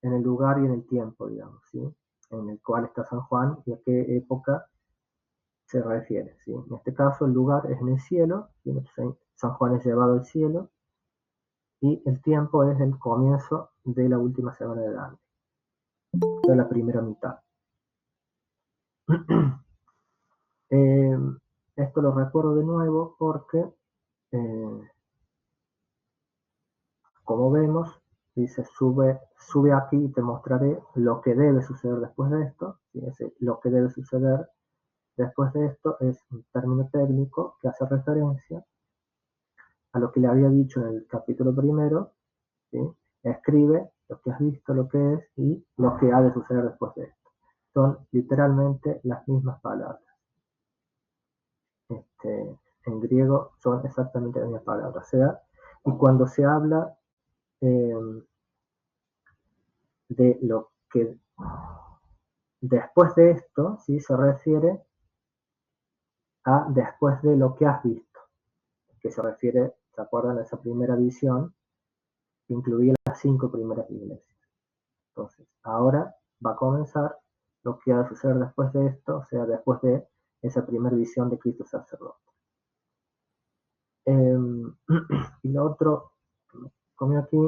en el lugar y en el tiempo, digamos, ¿sí? En el cual está San Juan y a qué época se refiere, ¿sí? En este caso el lugar es en el cielo, ¿sí? San Juan es llevado al cielo, y el tiempo es el comienzo de la última semana de Daniel, de la primera mitad. Esto lo recuerdo de nuevo porque, como vemos, dice: sube aquí y te mostraré lo que debe suceder después de esto. ¿Sí? Lo que debe suceder después de esto es un término técnico que hace referencia a lo que le había dicho en el capítulo primero, ¿sí? Escribe lo que has visto, lo que es y lo que ha de suceder después de esto. Son literalmente las mismas palabras. En griego son exactamente las mismas palabras. O sea, y cuando se habla de lo que después de esto, ¿sí? Se refiere a después de lo que has visto, que se refiere, ¿se acuerdan? A esa primera visión que incluía las 5 primeras iglesias. Entonces, ahora va a comenzar lo que ha de suceder después de esto, o sea, después de esa primera visión de Cristo sacerdote. Y lo otro, como aquí,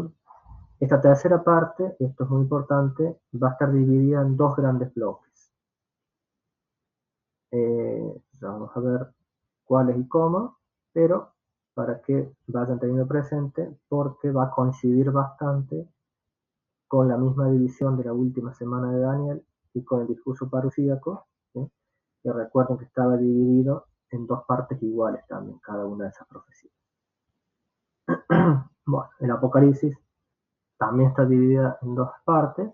esta tercera parte, y esto es muy importante, va a estar dividida en dos grandes bloques. Vamos a ver cuáles y cómo, pero para que vayan teniendo presente, porque va a coincidir bastante con la misma división de la última semana de Daniel y con el discurso parusíaco, ¿sí? Que recuerden que estaba dividido en dos partes iguales también, cada una de esas profecías. Bueno, el Apocalipsis también está dividida en dos partes,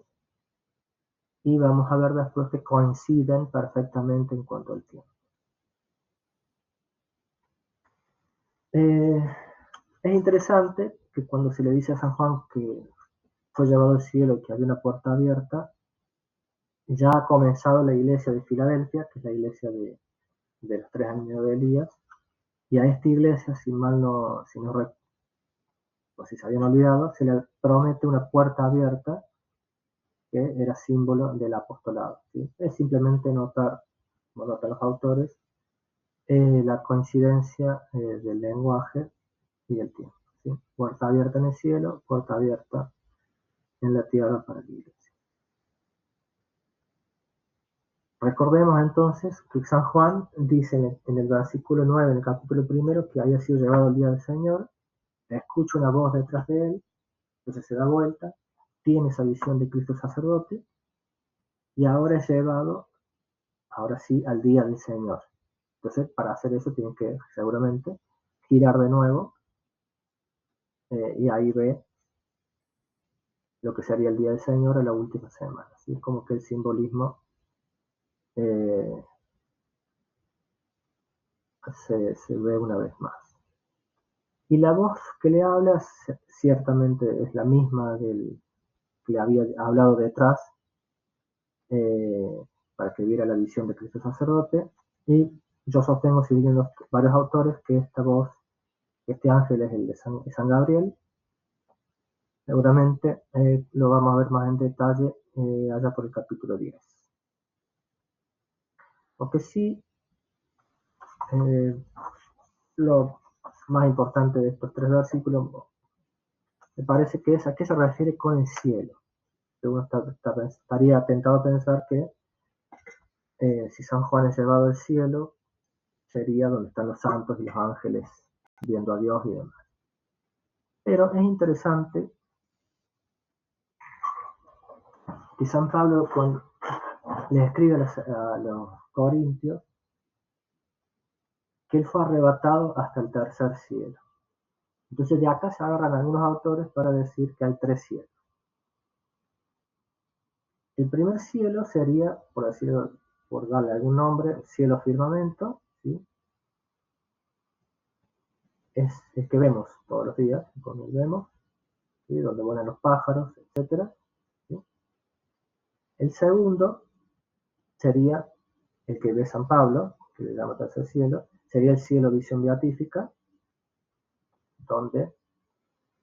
y vamos a ver después que coinciden perfectamente en cuanto al tiempo. Es interesante que cuando se le dice a San Juan que fue llevado al cielo y que había una puerta abierta, ya ha comenzado la iglesia de Filadelfia, que es la iglesia de los 3 años de Elías, y a esta iglesia, si se habían olvidado, se le promete una puerta abierta que era símbolo del apostolado, ¿sí? Es simplemente notar, como notan los autores, la coincidencia del lenguaje y del tiempo, ¿sí? Puerta abierta en el cielo, puerta abierta en la tierra para la iglesia. Recordemos entonces que San Juan dice en el versículo 9 del capítulo primero que había sido llevado el día del Señor, escucha una voz detrás de él, entonces se da vuelta, tiene esa visión de Cristo sacerdote, y ahora es llevado, ahora sí, al día del Señor. Entonces, para hacer eso tiene que seguramente girar de nuevo, y ahí ve lo que sería el día del Señor en la última semana. ¿Sí? Como que el simbolismo se ve una vez más. Y la voz que le habla ciertamente es la misma que que le había hablado detrás para que viera la visión de Cristo sacerdote. Y yo sostengo, siguiendo varios autores, que esta voz, este ángel es el de San Gabriel. Seguramente lo vamos a ver más en detalle allá por el capítulo 10. Porque sí, lo más importante de estos 3 versículos me parece que es a qué se refiere con el cielo. Que uno estaría tentado a pensar que si San Juan es llevado al cielo, sería donde están los santos y los ángeles viendo a Dios y demás. Pero es interesante que San Pablo, cuando le escribe a los corintios, que él fue arrebatado hasta el tercer cielo. Entonces de acá se agarran algunos autores para decir que hay 3 cielos. El primer cielo sería, por decirlo, por darle algún nombre, cielo firmamento, ¿sí? Es el que vemos todos los días, como vemos, ¿sí? Donde vuelan los pájaros, etc. ¿Sí? El segundo sería el que ve San Pablo, que le llama tercer cielo, sería el cielo visión beatífica, donde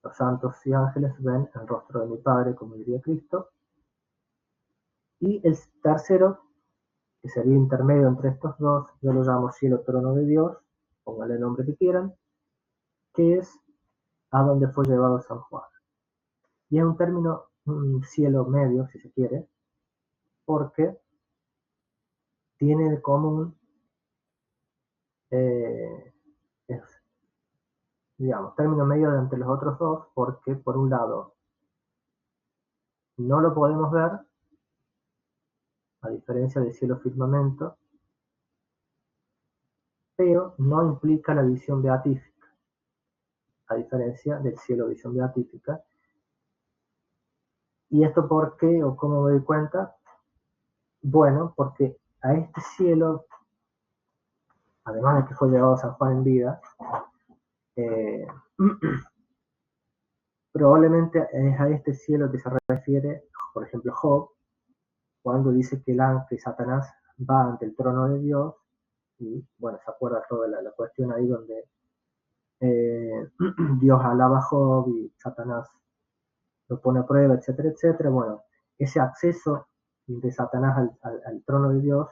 los santos y ángeles ven el rostro de mi Padre, como diría Cristo. Y el tercero, que sería intermedio entre estos dos, yo lo llamo cielo trono de Dios, póngale el nombre que quieran, que es a donde fue llevado San Juan. Y es un término, un cielo medio, si se quiere, porque tiene en común, es, digamos, término medio de entre los otros dos, porque por un lado no lo podemos ver, a diferencia del cielo firmamento, pero no implica la visión beatífica, a diferencia del cielo visión beatífica. ¿Y esto por qué o cómo me doy cuenta? Bueno, porque a este cielo, además de que fue llevado San Juan en vida, eh, probablemente es a este cielo que se refiere, por ejemplo, Job, cuando dice que el ángel Satanás va ante el trono de Dios, y bueno, se acuerda toda la cuestión ahí donde Dios alaba a Job y Satanás lo pone a prueba, etcétera, etcétera. Bueno, ese acceso de Satanás al trono de Dios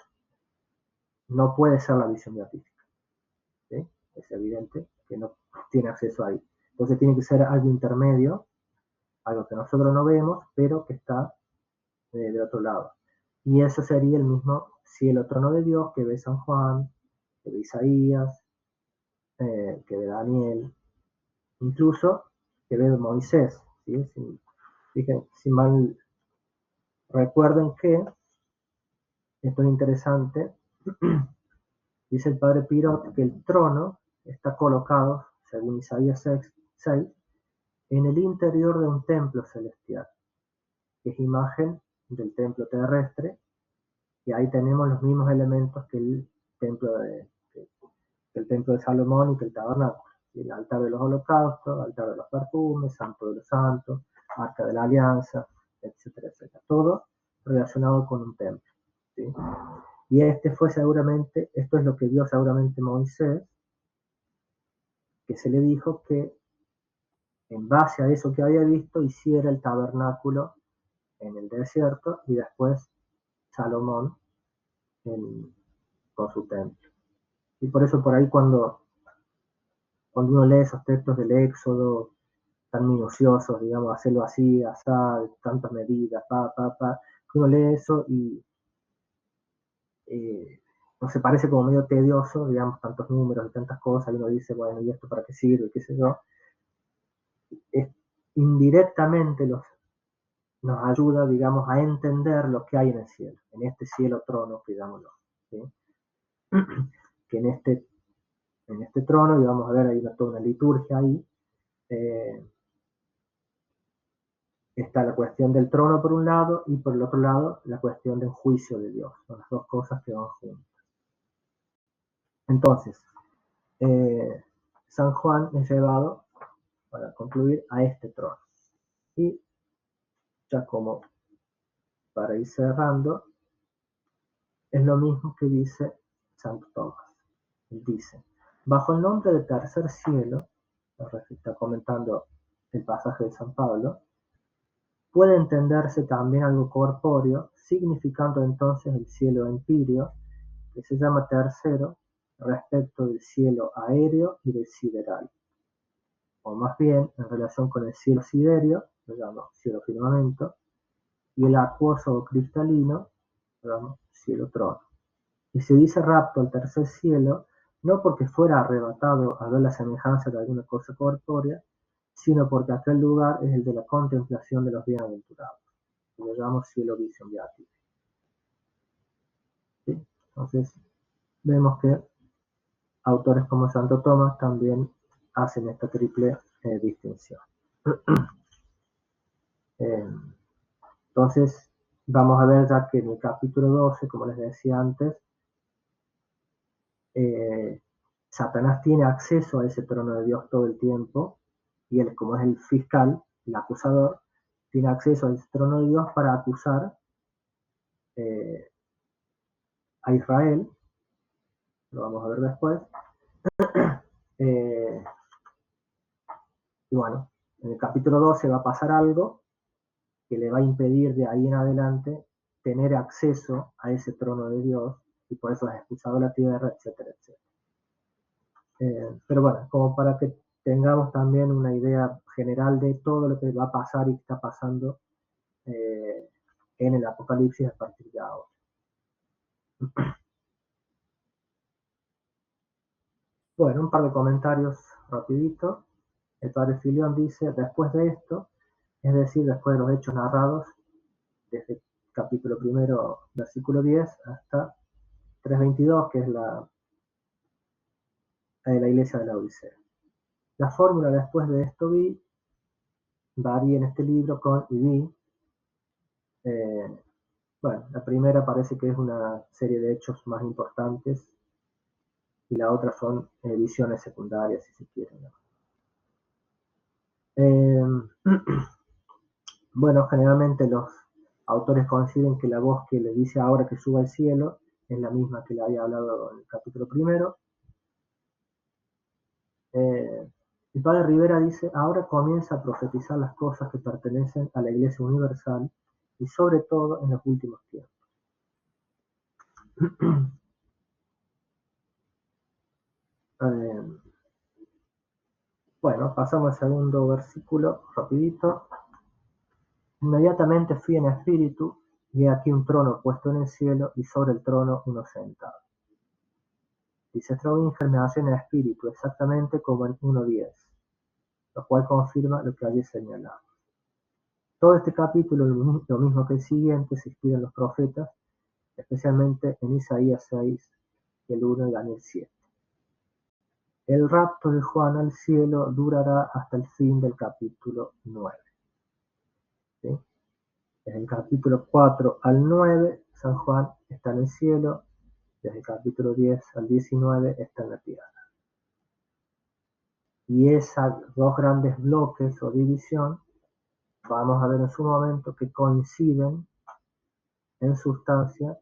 no puede ser la visión beatífica, ¿sí? Es evidente que no tiene acceso ahí. Entonces tiene que ser algo intermedio, algo que nosotros no vemos, pero que está de otro lado. Y eso sería el mismo cielo trono de Dios que ve San Juan, que ve Isaías, que ve Daniel, incluso que ve Moisés. ¿Sí? Si mal recuerden que, esto es interesante, dice el padre Pirot que el trono está colocado, según Isaías 6, en el interior de un templo celestial, que es imagen del templo terrestre, y ahí tenemos los mismos elementos que el templo de Salomón y que el tabernáculo. El altar de los holocaustos, altar de los perfumes, santo de los santos, arca de la alianza, etcétera, etcétera. Todo relacionado con un templo, ¿sí? Y este fue seguramente, esto es lo que vio seguramente Moisés, que se le dijo que en base a eso que había visto hiciera el tabernáculo en el desierto y después Salomón con su templo. Y por eso por ahí cuando uno lee esos textos del Éxodo tan minuciosos, digamos, hacerlo así, asá, tantas medidas, que uno lee eso y no se parece como medio tedioso, digamos, tantos números y tantas cosas, y uno dice, bueno, ¿y esto para qué sirve? ¿Qué sé yo? Indirectamente nos ayuda, digamos, a entender lo que hay en el cielo, en este cielo trono, digámoslo, ¿sí? Que en este trono, y vamos a ver, hay toda una liturgia ahí, está la cuestión del trono por un lado y por el otro lado la cuestión del juicio de Dios. Son las dos cosas que van juntas. Entonces, San Juan es llevado, para concluir, a este trono. Y ya como para ir cerrando, es lo mismo que dice Santo Tomás. Él dice, bajo el nombre de tercer cielo, está comentando el pasaje de San Pablo, puede entenderse también algo corpóreo, significando entonces el cielo empíreo, que se llama tercero, respecto del cielo aéreo y del sideral. O más bien, en relación con el cielo siderio, lo llamo cielo firmamento, y el acuoso o cristalino, lo llamo cielo trono. Y se dice rapto al tercer cielo, no porque fuera arrebatado a ver la semejanza de alguna cosa corpórea, sino porque aquel lugar es el de la contemplación de los bienaventurados. Y lo llamamos cielo visión beatífica. ¿Sí? Entonces, vemos que autores como Santo Tomás también hacen esta triple distinción. Entonces, vamos a ver ya que en el capítulo 12, como les decía antes, Satanás tiene acceso a ese trono de Dios todo el tiempo, y él, como es el fiscal, el acusador, tiene acceso a ese trono de Dios para acusar a Israel, lo vamos a ver después, y bueno, en el capítulo 12 va a pasar algo que le va a impedir de ahí en adelante tener acceso a ese trono de Dios, y por eso es expulsado de la tierra, etcétera, etcétera. Pero bueno, como para que tengamos también una idea general de todo lo que va a pasar y está pasando en el Apocalipsis a partir de ahora. Bueno, un par de comentarios rapidito. El padre Filión dice, después de esto, es decir, después de los hechos narrados, desde capítulo primero, versículo 10, hasta 3.22, que es la iglesia de la Odisea. La fórmula después de esto varía en este libro con y vi. Bueno, la primera parece que es una serie de hechos más importantes y la otra son visiones secundarias, si se quiere, ¿no? Bueno, generalmente los autores coinciden que la voz que le dice ahora que suba al cielo es la misma que le había hablado en el capítulo primero. El padre Rivera dice, ahora comienza a profetizar las cosas que pertenecen a la Iglesia Universal y sobre todo en los últimos tiempos. Bueno, pasamos al segundo versículo, rapidito. Inmediatamente fui en espíritu, y he aquí un trono puesto en el cielo, y sobre el trono uno sentado. Dice Straubinger, me hace en espíritu, exactamente como en 1.10, lo cual confirma lo que había señalado. Todo este capítulo, lo mismo que el siguiente, se inspira en los profetas, especialmente en Isaías 6, el 1 y Daniel 7. El rapto de Juan al cielo durará hasta el fin del capítulo 9. ¿Sí? Desde el capítulo 4 al 9, San Juan está en el cielo, desde el capítulo 10 al 19 está en la tierra. Y esos dos grandes bloques o división, vamos a ver en su momento que coinciden en sustancia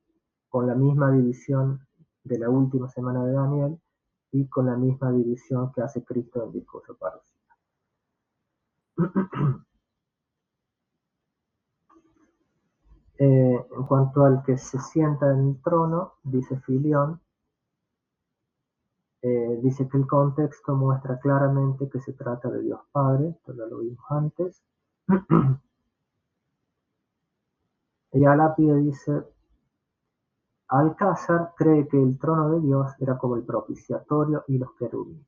con la misma división de la última semana de Daniel y con la misma división que hace Cristo en el discurso parusiano. En cuanto al que se sienta en el trono, dice Filión, dice que el contexto muestra claramente que se trata de Dios Padre, esto ya lo vimos antes. Y Alápide dice, Alcázar cree que el trono de Dios era como el propiciatorio y los querubines.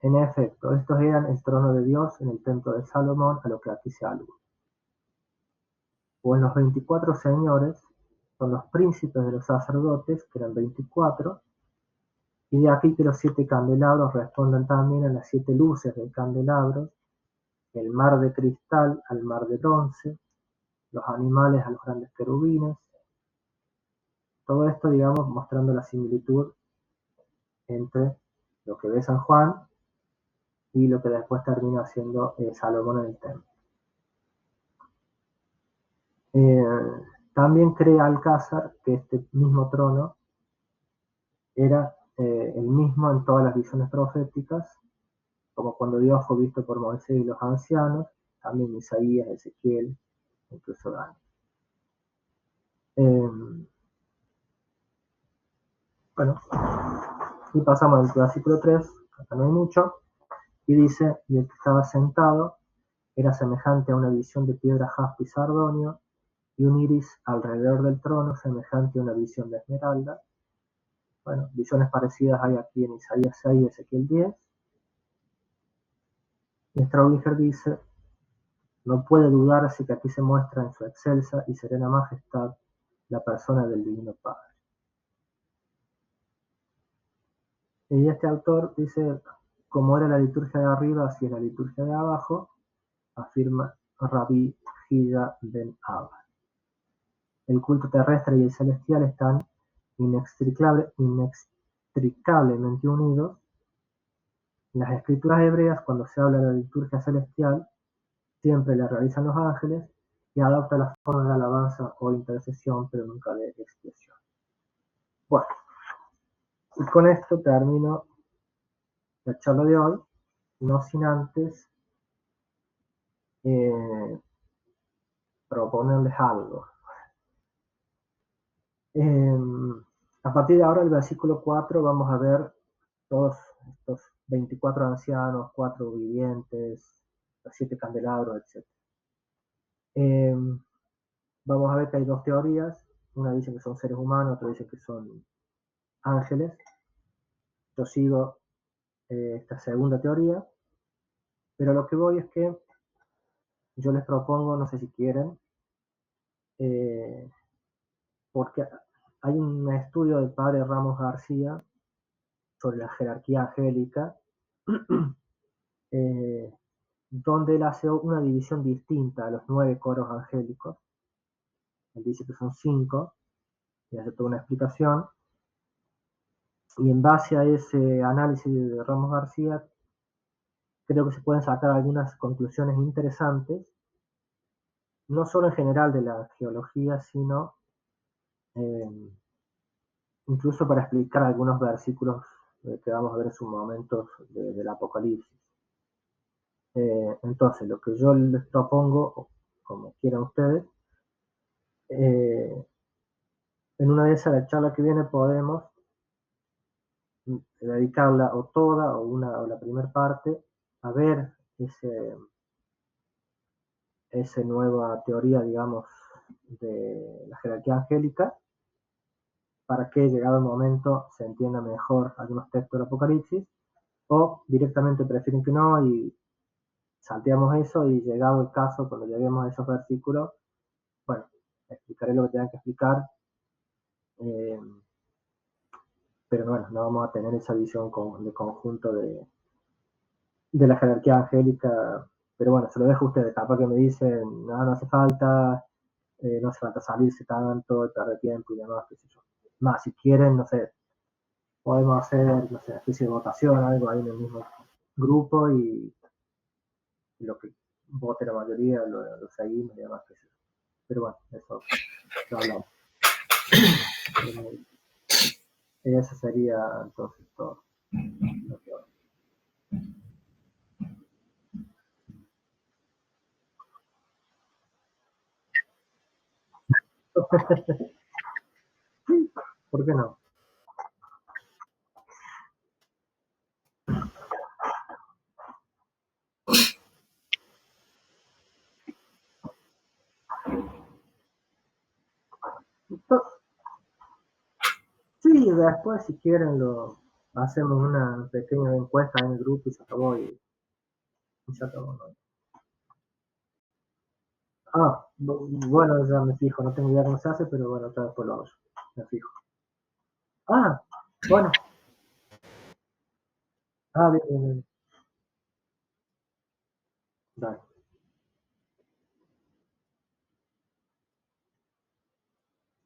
En efecto, estos eran el trono de Dios en el templo de Salomón, a lo que aquí se alude. O en los 24 señores, son los príncipes de los sacerdotes, que eran 24, y de aquí que los 7 candelabros respondan también a las 7 luces del candelabro, el mar de cristal al mar de bronce, los animales a los grandes querubines. Todo esto, digamos, mostrando la similitud entre lo que ve San Juan y lo que después termina haciendo Salomón en el templo. También cree Alcázar que este mismo trono era el mismo en todas las visiones proféticas, como cuando Dios fue visto por Moisés y los ancianos, también Isaías, Ezequiel, incluso Daniel. Bueno, y pasamos al versículo 3, acá no hay mucho, y dice, y el que estaba sentado era semejante a una visión de piedra jaspe y sardonio, y un iris alrededor del trono semejante a una visión de esmeralda. Bueno, visiones parecidas hay aquí en Isaías 6 y Ezequiel 10. Y Straubinger dice, no puede dudarse que aquí se muestra en su excelsa y serena majestad la persona del Divino Padre. Y este autor dice, como era la liturgia de arriba, así es la liturgia de abajo, afirma Rabbi Hilla ben Abba. El culto terrestre y el celestial están inextricablemente unidos. En las escrituras hebreas, cuando se habla de la liturgia celestial, siempre la realizan los ángeles y adopta la forma de alabanza o intercesión, pero nunca de expiación. Bueno, y con esto termino la charla de hoy, no sin antes proponerles algo. A partir de ahora, el versículo 4, vamos a ver todos estos 24 ancianos, 4 vivientes, los 7 candelabros, etc. Vamos a ver que hay dos teorías. Una dice que son seres humanos, otra dice que son ángeles. Yo sigo esta segunda teoría, pero lo que voy es que yo les propongo, no sé si quieren, porque hay un estudio del padre Ramos García sobre la jerarquía angélica, donde él hace una división distinta a los 9 coros angélicos. Él dice que son 5, y hace toda una explicación. Y en base a ese análisis de Ramos García, creo que se pueden sacar algunas conclusiones interesantes, no solo en general de la geología, sino incluso para explicar algunos versículos que vamos a ver en sus momentos del Apocalipsis. Entonces, lo que yo les propongo, como quieran ustedes, en una de esas, la charla que viene, podemos dedicarla o toda o la primera parte a ver esa nueva teoría, digamos, de la jerarquía angélica, para que llegado el momento se entienda mejor algunos textos del Apocalipsis, o directamente prefieren que no y salteamos eso, y llegado el caso, cuando lleguemos a esos versículos, bueno, explicaré lo que tengan que explicar, pero bueno, no vamos a tener esa visión de conjunto de la jerarquía angélica, pero bueno, se lo dejo a ustedes, capaz que me dicen, no, no hace falta, no hace falta salirse tanto, perder tiempo y demás, qué sé yo. Más, si quieren, no sé, podemos hacer, no sé, una especie de votación, algo ahí en el mismo grupo, y lo que vote la mayoría lo seguimos y demás, qué sé yo. Pero bueno, eso lo hablamos. Eso sería entonces todo. ¿Por qué no? Sí, después si quieren lo hacemos una pequeña encuesta en el grupo y se acabó, y se acabó, ¿no? Ah, bueno, ya me fijo, no tengo idea cómo se hace, pero bueno, otra vez lo hago yo, me fijo. Ah, bueno, bien, bien, bien. Dale.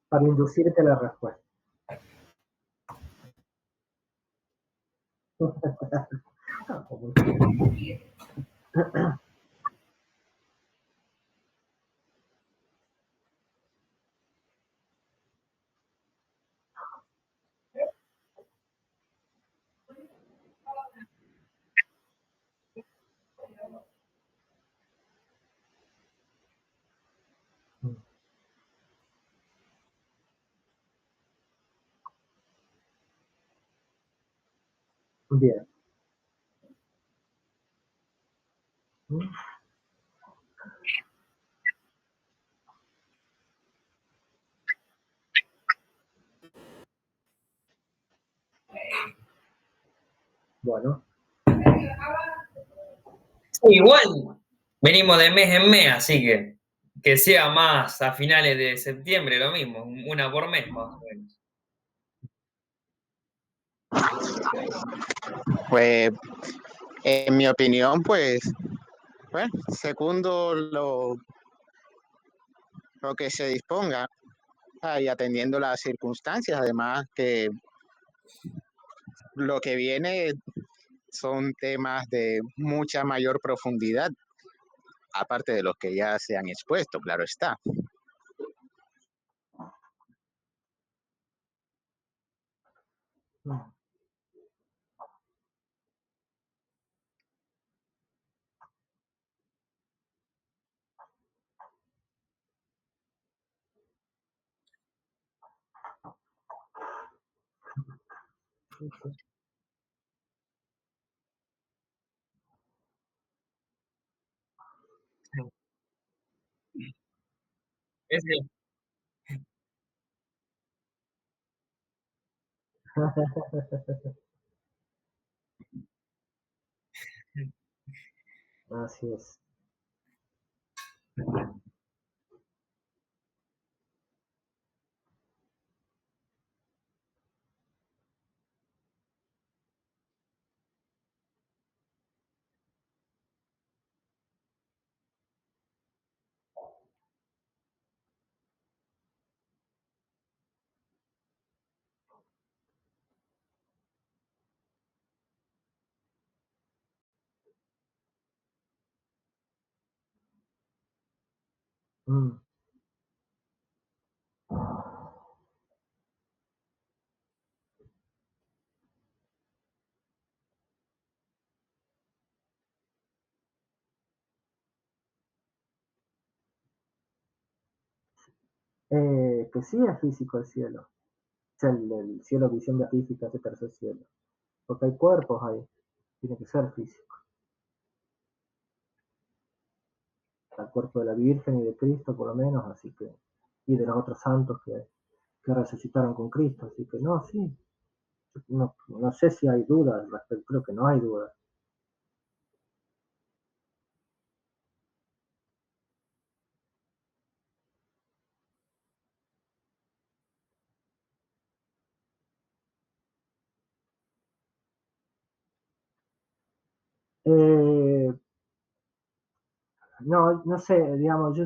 Para inducirte a la respuesta. Bien. Mm, Bueno, Sí, igual venimos de mes en mes, así que sea más a finales de septiembre, lo mismo, una por mes más o menos. Pues, en mi opinión, pues, bueno, segundo lo que se disponga y atendiendo las circunstancias, además que lo que viene son temas de mucha mayor profundidad, aparte de los que ya se han expuesto, claro está. mm, sí, sí. Es el- Así es. Mm. Que sí es físico el cielo. O sea, el cielo visión beatífica, ese tercer cielo. Porque hay cuerpos ahí. Tiene que ser físico. El cuerpo de la Virgen y de Cristo, por lo menos, así que. Y de los otros santos que resucitaron con Cristo. Así que no, sí. No, no sé si hay dudas al respecto. Creo que no hay dudas. Eh, no, no sé, digamos,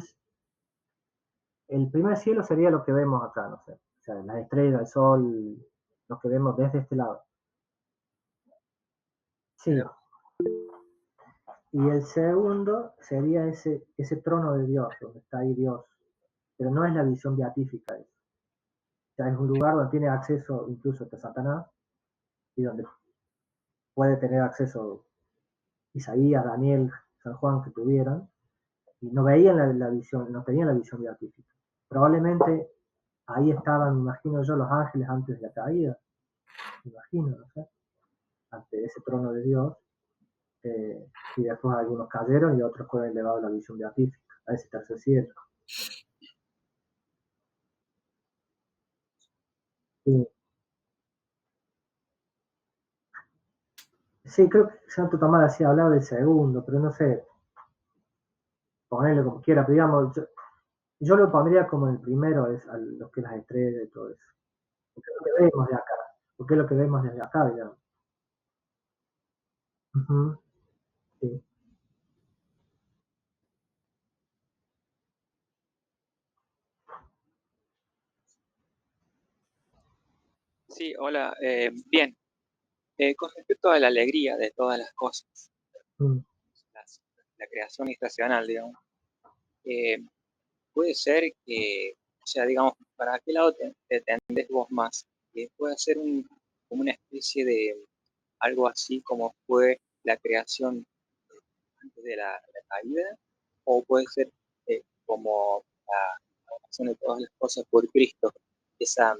el primer cielo sería lo que vemos acá, no sé. O sea, las estrellas, el sol, lo que vemos desde este lado. Sí, y el segundo sería ese trono de Dios, donde está ahí Dios. Pero no es la visión beatífica eso. O sea, es un lugar donde tiene acceso incluso hasta Satanás y donde puede tener acceso Isaías, Daniel, San Juan que tuvieran, y no veían la visión, no tenían la visión beatífica. Probablemente ahí estaban, me imagino yo, los ángeles antes de la caída, me imagino, no sé, ante ese trono de Dios, y después algunos cayeron y otros fueron elevados a la visión beatífica, a ese tercer cielo. Sí, sí, creo que Santo Tomás así hablaba del segundo, pero no sé, ponerle como quiera, pero digamos, yo lo pondría como el primero, es a lo que es las estrellas y todo eso. Porque es lo que vemos de acá, porque es lo que vemos desde acá, digamos. Ujú, sí. Sí, hola. Bien, con respecto a la alegría de todas las cosas, Mm, las- la creación estacional, digamos, eh, puede ser que, o sea, digamos, ¿para qué lado te tendés vos más? Puede ser como una especie de algo así como fue la creación antes de la caída, o puede ser como la creación de todas las cosas por Cristo, esa,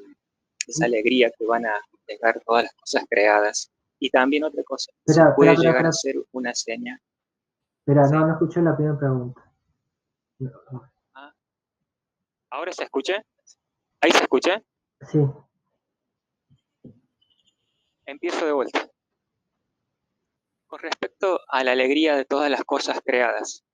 esa mm, alegría que van a dejar todas las cosas creadas Y también otra cosa, Espera, si puede espera, llegar espera. a ser una señal. Espera, Sí. no escuché la primera pregunta. No. Ah, ¿ahora se escucha? ¿Ahí se escucha? Sí. Empiezo de vuelta. Con respecto a la alegría de todas las cosas creadas,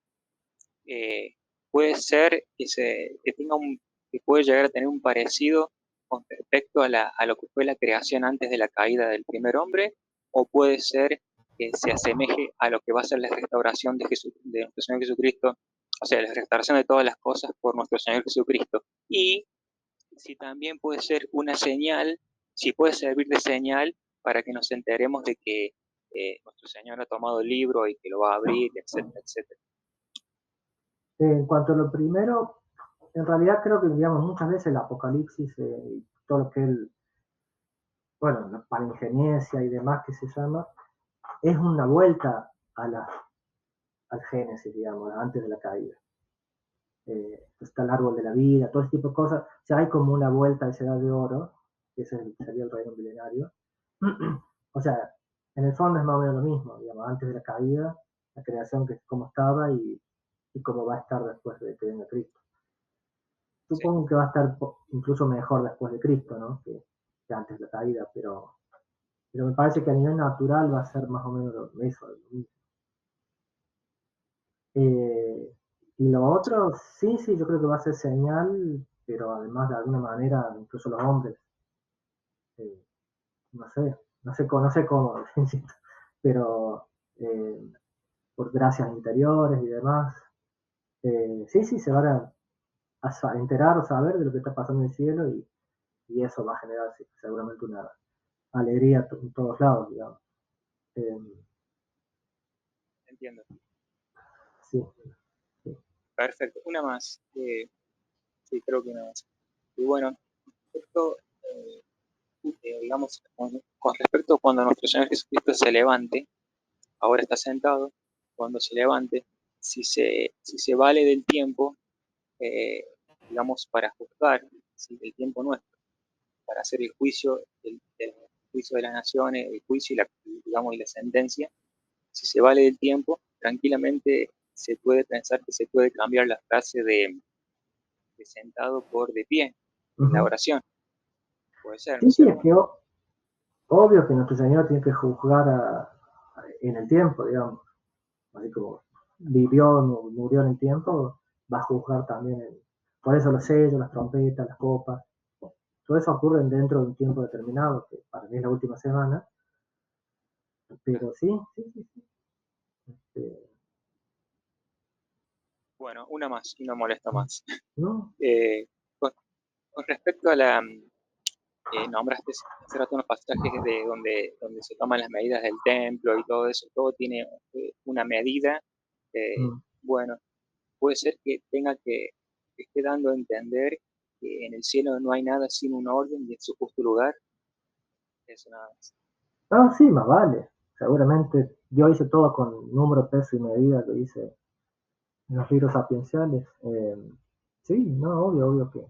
puede ser que puede llegar a tener un parecido con respecto a lo que fue la creación antes de la caída del primer hombre, o puede ser que se asemeje a lo que va a ser la restauración de nuestro Señor Jesucristo, o sea, la restauración de todas las cosas por nuestro Señor Jesucristo. Y si también puede ser una señal, si puede servir de señal para que nos enteremos de que nuestro Señor ha tomado el libro y que lo va a abrir, etcétera, etcétera. En cuanto a lo primero, en realidad creo que, digamos, muchas veces el Apocalipsis y todo lo que es, bueno, la palingenesia y demás que se llama, es una vuelta al Génesis, digamos, antes de la caída. Está el árbol de la vida, todo ese tipo de cosas. O sea, hay como una vuelta a esa edad de oro, que sería el reino milenario. O sea, en el fondo es más o menos lo mismo, digamos, antes de la caída, la creación que es como estaba y cómo va a estar después de que venga Cristo. Supongo que va a estar incluso mejor después de Cristo, ¿no? Que antes de la caída, pero me parece que a nivel natural va a ser más o menos eso. Lo mismo. Y lo otro, sí, yo creo que va a ser señal, pero además de alguna manera, incluso los hombres, eh, no sé cómo, pero por gracias interiores y demás, sí, se van a enterar o saber de lo que está pasando en el cielo y eso va a generar seguramente una alegría en todos lados, digamos. Entiendo. Sí. Perfecto. Una más. Sí, creo que una más. Y bueno, esto, digamos, con respecto a cuando nuestro Señor Jesucristo se levante, ahora está sentado, cuando se levante, si se vale del tiempo, digamos, para juzgar, ¿sí? El tiempo nuestro, para hacer el juicio, el juicio de las naciones, el juicio y la sentencia, si se vale del tiempo, tranquilamente se puede pensar que se puede cambiar la frase de sentado por de pie en la oración. Puede ser, ¿no es Sí, cierto? es que obvio que nuestro Señor tiene que juzgar en el tiempo, digamos. Así como vivió, murió en el tiempo, va a juzgar también. Por eso los sellos, las trompetas, las copas, todo eso ocurre dentro de un tiempo determinado, que para mí es la última semana. Pero sí. Bueno, una más y no molesta más. ¿No? Con respecto a la, nombraste hace rato unos pasajes de donde se toman las medidas del templo y todo eso, todo tiene una medida. Bueno, puede ser que que esté dando a entender que en el cielo no hay nada sin un orden y en su justo lugar. Eso nada más. Ah, sí, más vale. Seguramente yo hice todo con número, peso y medida, lo hice en los libros sapienciales. Sí, no, obvio que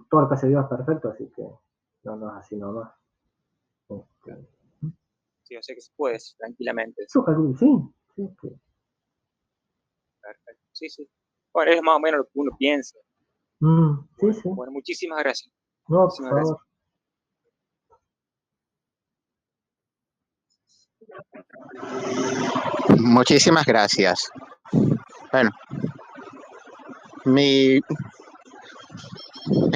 todo lo que se dio es perfecto, así que no es así nomás. Sí, o sea que se puede tranquilamente. Yo calculo, sí. Perfecto. Sí, sí. Bueno, es más o menos lo que uno piensa. Sí. Bueno, muchísimas gracias. No, por Muchísimas favor. gracias. Muchísimas gracias. Bueno, mi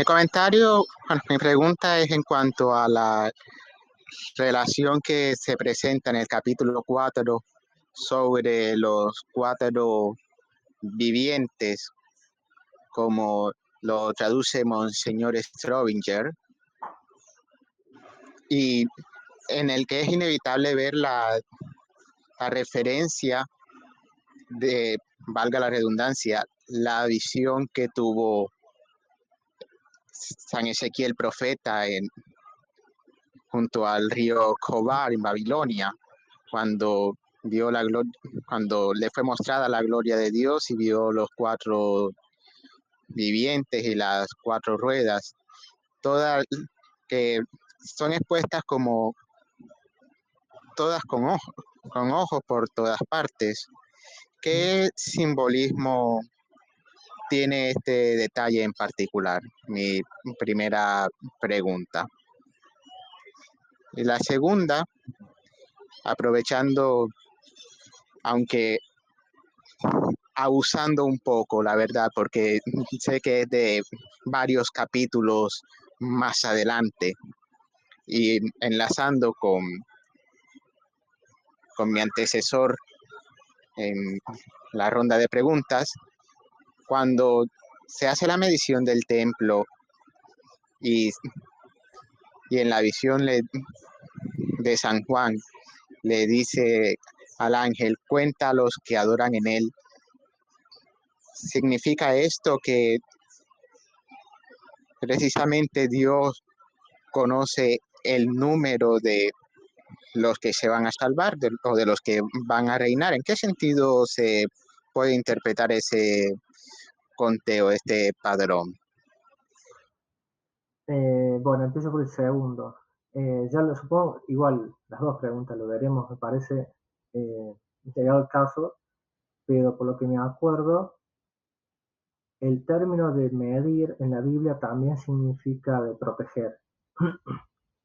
comentario, bueno, mi pregunta es en cuanto a la relación que se presenta en el capítulo 4 sobre los 4 vivientes, como lo traduce Monseñor Strobinger, y en el que es inevitable ver la referencia de, valga la redundancia, la visión que tuvo San Ezequiel profeta junto al río Chobar en Babilonia, cuando vio cuando le fue mostrada la gloria de Dios y vio los 4 vivientes y las 4 ruedas, todas que son expuestas como todas con ojos por todas partes. ¿Qué simbolismo tiene este detalle en particular? Mi primera pregunta. Y la segunda, aprovechando, aunque abusando un poco, la verdad, porque sé que es de varios capítulos más adelante, y enlazando con mi antecesor en la ronda de preguntas, cuando se hace la medición del templo y en la visión de San Juan le dice al ángel, cuenta a los que adoran en él. ¿Significa esto que precisamente Dios conoce el número de los que se van a salvar o de los que van a reinar? ¿En qué sentido se puede interpretar ese conteo, este padrón? Bueno, empiezo por el segundo. Ya lo supongo, igual las dos preguntas lo veremos, me parece, llegado el caso, pero por lo que me acuerdo, el término de medir en la Biblia también significa de proteger.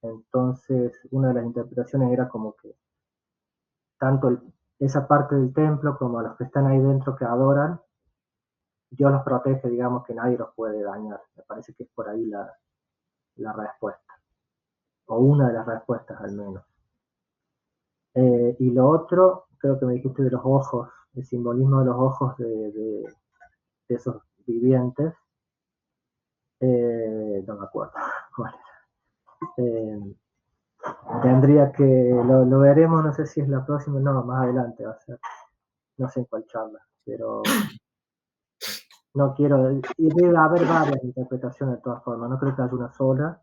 Entonces, una de las interpretaciones era como que tanto esa parte del templo como a los que están ahí dentro que adoran, Dios los protege, digamos que nadie los puede dañar. Me parece que es por ahí la respuesta, o una de las respuestas al menos. Y lo otro, creo que me dijiste de los ojos, el simbolismo de los ojos de esos vivientes, no me acuerdo cuál era. Tendría que, lo veremos, no sé si es la próxima, no, más adelante va a ser, no sé en cuál charla, pero no quiero, y debe haber varias interpretaciones de todas formas, no creo que haya una sola,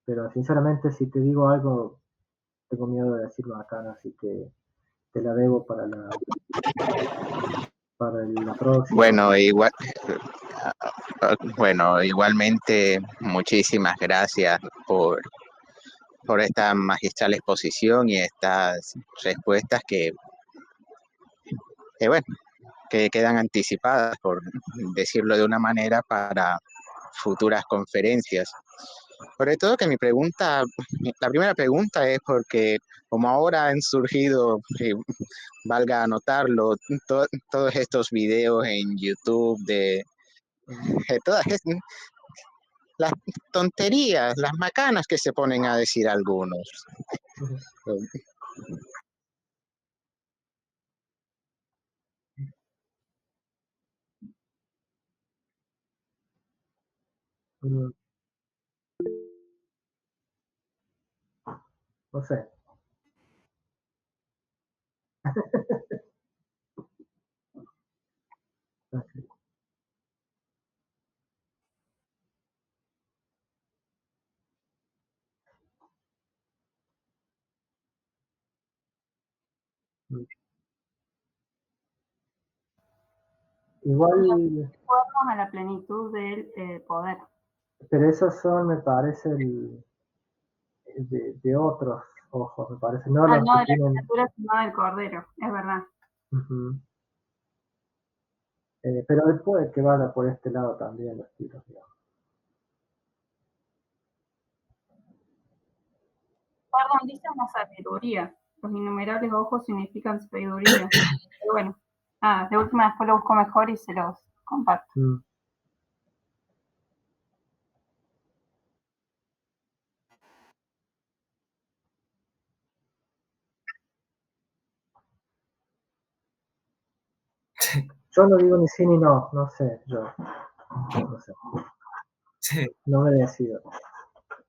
pero sinceramente si te digo algo, tengo miedo de decirlo acá, así que te la debo para la próxima. Bueno, igualmente, muchísimas gracias por esta magistral exposición y estas respuestas bueno, que quedan anticipadas, por decirlo de una manera, para futuras conferencias. Sobre todo que la primera pregunta es porque como ahora han surgido, valga anotarlo, todos estos videos en YouTube de todas las tonterías, las macanas que se ponen a decir algunos. No sé. Igual, A la plenitud del poder. pero esos son, me parece, de otros ojos, me parece, no los no que de tienen. la criatura, sino del cordero, es verdad. Pero después que vaya por este lado también los tiros, digamos. Perdón, dice una sabiduría. Los innumerables ojos significan sabiduría. Pero bueno, de última después lo busco mejor y se los comparto. Yo no digo ni sí ni no, no sé, yo. No sé. Sí. No me decido.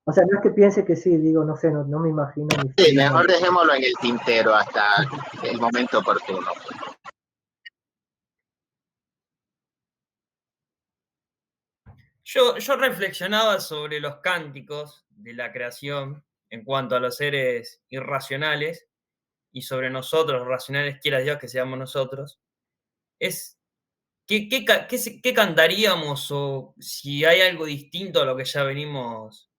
O sea, no es que piense que sí, digo, no sé, no me imagino ni Sí, mejor dejémoslo en el tintero hasta el momento oportuno. Yo reflexionaba sobre los cánticos de la creación en cuanto a los seres irracionales y sobre nosotros, racionales, quiera Dios que seamos nosotros. Es ¿qué cantaríamos o si hay algo distinto a lo que ya venimos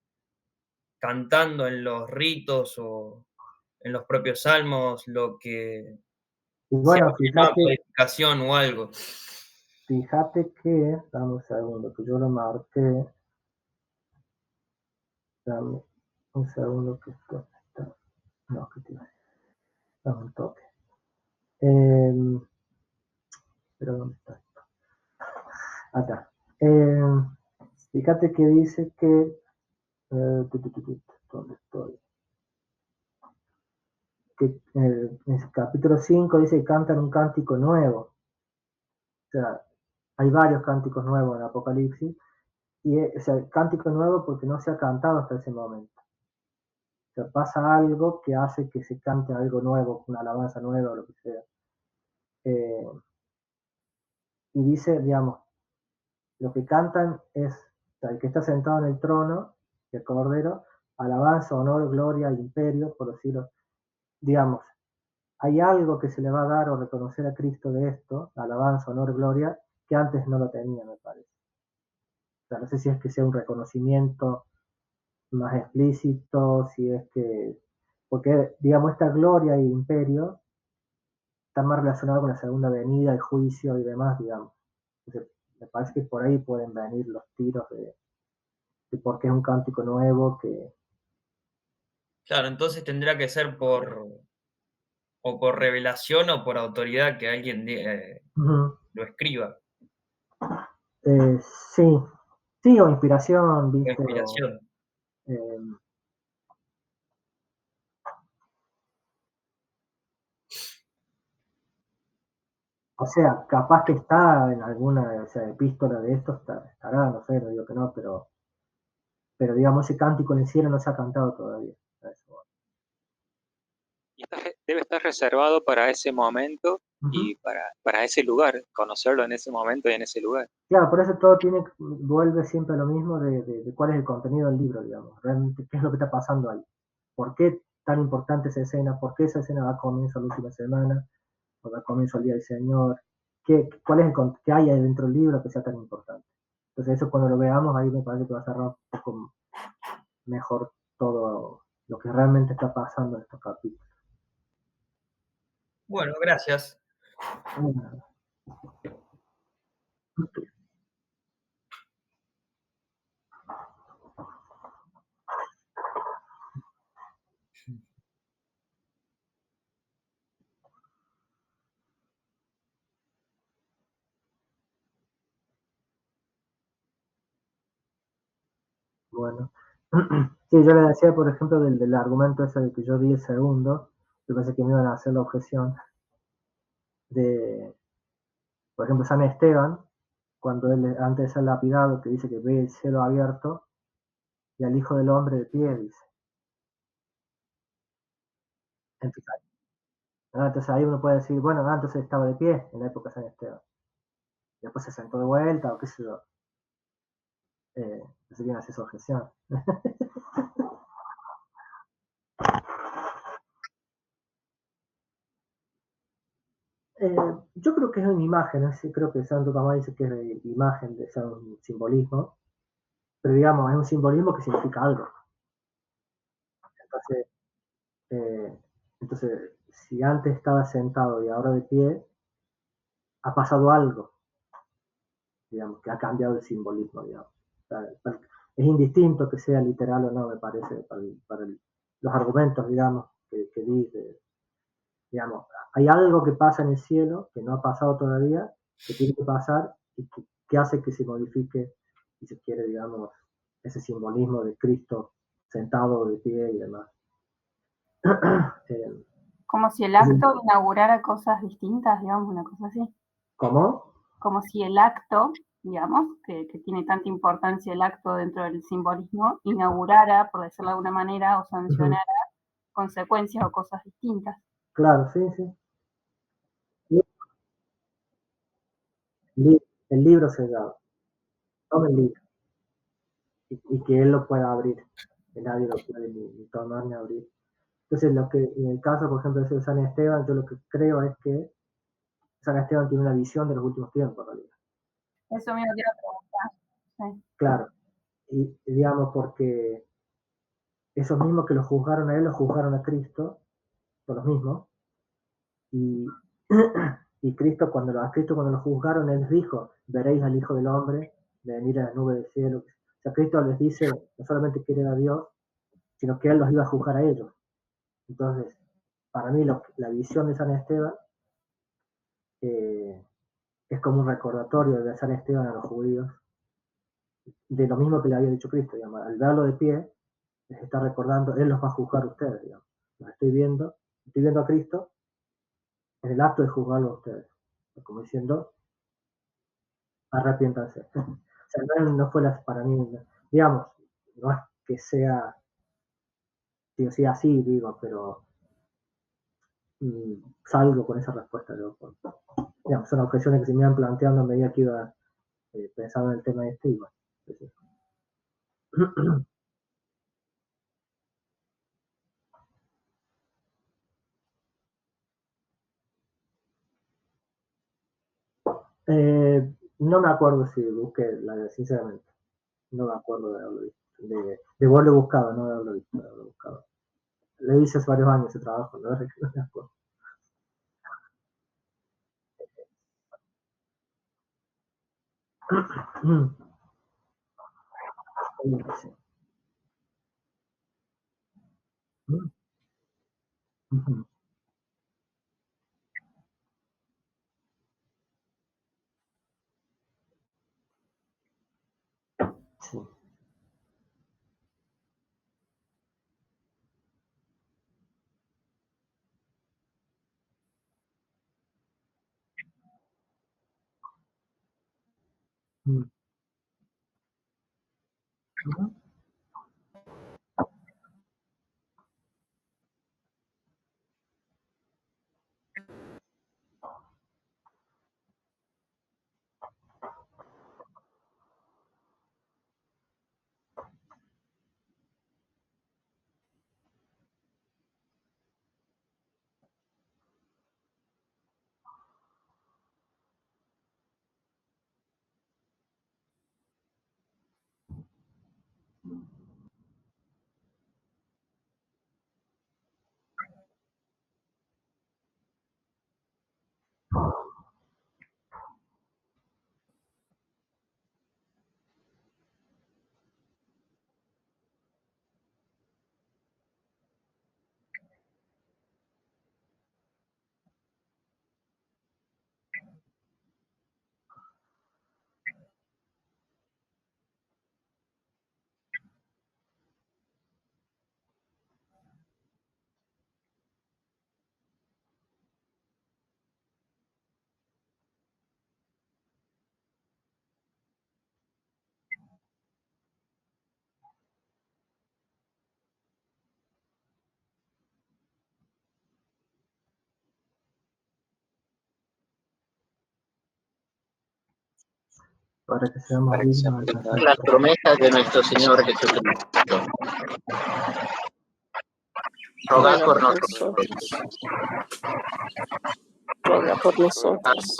cantando en los ritos o en los propios salmos lo que Y sea bueno, una codificación o algo. fíjate que, dame un segundo, que yo lo marqué. Dame un segundo que esto está. No, que tiene. Dame un toque. Pero ¿dónde está esto? Acá. Fíjate que dice que. ¿Dónde estoy? Que en el capítulo 5 dice que cantan un cántico nuevo. O sea, hay varios cánticos nuevos en Apocalipsis. Y o sea, cántico nuevo porque no se ha cantado hasta ese momento. O sea, pasa algo que hace que se cante algo nuevo, una alabanza nueva o lo que sea. Y dice, digamos, lo que cantan es, o sea, el que está sentado en el trono, el Cordero, alabanza, honor, gloria e imperio por los siglos. Digamos, hay algo que se le va a dar o reconocer a Cristo de esto, alabanza, honor, gloria, que antes no lo tenía, me parece. O sea, no sé si es que sea un reconocimiento más explícito, si es que, porque digamos esta gloria e imperio está más relacionado con la segunda venida, el juicio y demás, digamos. Entonces, me parece que por ahí pueden venir los tiros de por qué es un cántico nuevo, que... Claro, entonces tendrá que ser por revelación o por autoridad que alguien lo escriba. Sí, sí, o inspiración, O viste, inspiración. eh, o sea, capaz que está en alguna, o sea, epístola de esto, estará, no sé, no digo que no, pero digamos, ese cántico en el cielo no se ha cantado todavía. Y debe estar reservado para ese momento y para ese lugar, conocerlo en ese momento y en ese lugar. Claro, por eso todo vuelve siempre a lo mismo de cuál es el contenido del libro, digamos, realmente qué es lo que está pasando ahí. ¿Por qué tan importante esa escena? ¿Por qué esa escena da comienzo a la última semana? ¿O da comienzo al día del Señor? ¿Cuál es qué hay ahí dentro del libro que sea tan importante? Entonces eso cuando lo veamos ahí me parece que va a cerrar un poco mejor todo lo que realmente está pasando en estos capítulos. Bueno, gracias. Bueno, sí, yo le decía, por ejemplo, del argumento ese de que yo di el segundo, yo pensé que me iban a hacer la objeción de, por ejemplo, San Esteban, cuando él antes de ser lapidado, que dice que ve el cielo abierto y al Hijo del Hombre de pie, dice. Entonces ahí uno puede decir, bueno, antes estaba de pie en la época de San Esteban. Después se sentó de vuelta, o qué sé yo. No sé quién hace esa objeción. Yo creo que es una imagen, creo que Santo Tomás dice que es de imagen, de ser un simbolismo, pero digamos, es un simbolismo que significa algo. Entonces, eh, entonces, si antes estaba sentado y ahora de pie, ha pasado algo, digamos, que ha cambiado el simbolismo, digamos. O sea, es indistinto que sea literal o no, me parece, para los argumentos, digamos, que dice, digamos, hay algo que pasa en el cielo que no ha pasado todavía, que tiene que pasar y que hace que se modifique, si se quiere, digamos, ese simbolismo de Cristo sentado de pie y demás. Como si el acto inaugurara cosas distintas, digamos, una cosa así. ¿Cómo? Como si el acto, digamos, que tiene tanta importancia el acto dentro del simbolismo, inaugurara, por decirlo de alguna manera, o sancionara consecuencias o cosas distintas. Claro, sí, sí. El libro sellado. Toma el libro. Y que él lo pueda abrir. Que nadie lo puede ni tomar ni abrir. Entonces, lo que en el caso, por ejemplo, de San Esteban, yo lo que creo es que San Esteban tiene una visión de los últimos tiempos, en realidad. Eso me lo quiero preguntar. Sí. Claro. Y digamos, porque esos mismos que lo juzgaron a él, lo juzgaron a Cristo, son los mismos, y, y Cristo cuando lo juzgaron, él les dijo, veréis al Hijo del Hombre venir a las nubes del cielo. O sea, Cristo les dice, no solamente que era Dios, sino que él los iba a juzgar a ellos. Entonces, para mí la visión de San Esteban es como un recordatorio de San Esteban a los judíos, de lo mismo que le había dicho Cristo, digamos, al verlo de pie, les está recordando, él los va a juzgar a ustedes, digamos. Los estoy viendo a Cristo en el acto de juzgarlo a ustedes, como diciendo, arrepiéntanse. O sea, no fue para mí, digamos, no es que sea, sí o sí así, digo, pero salgo con esa respuesta. Digamos, son objeciones que se me iban planteando a medida que iba pensando en el tema este, y bueno, no me acuerdo si busqué, sinceramente, no me acuerdo de haberlo visto. De haberlo buscado, no de haberlo visto, de haberlo buscado. Lo hice hace varios años ese trabajo, no me acuerdo. Sí. Sí. Para que seamos dignos de alcanzar las promesas de nuestro Señor Jesucristo. Roga por nosotros. Roga por nosotros.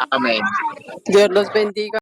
Amén. Dios los bendiga.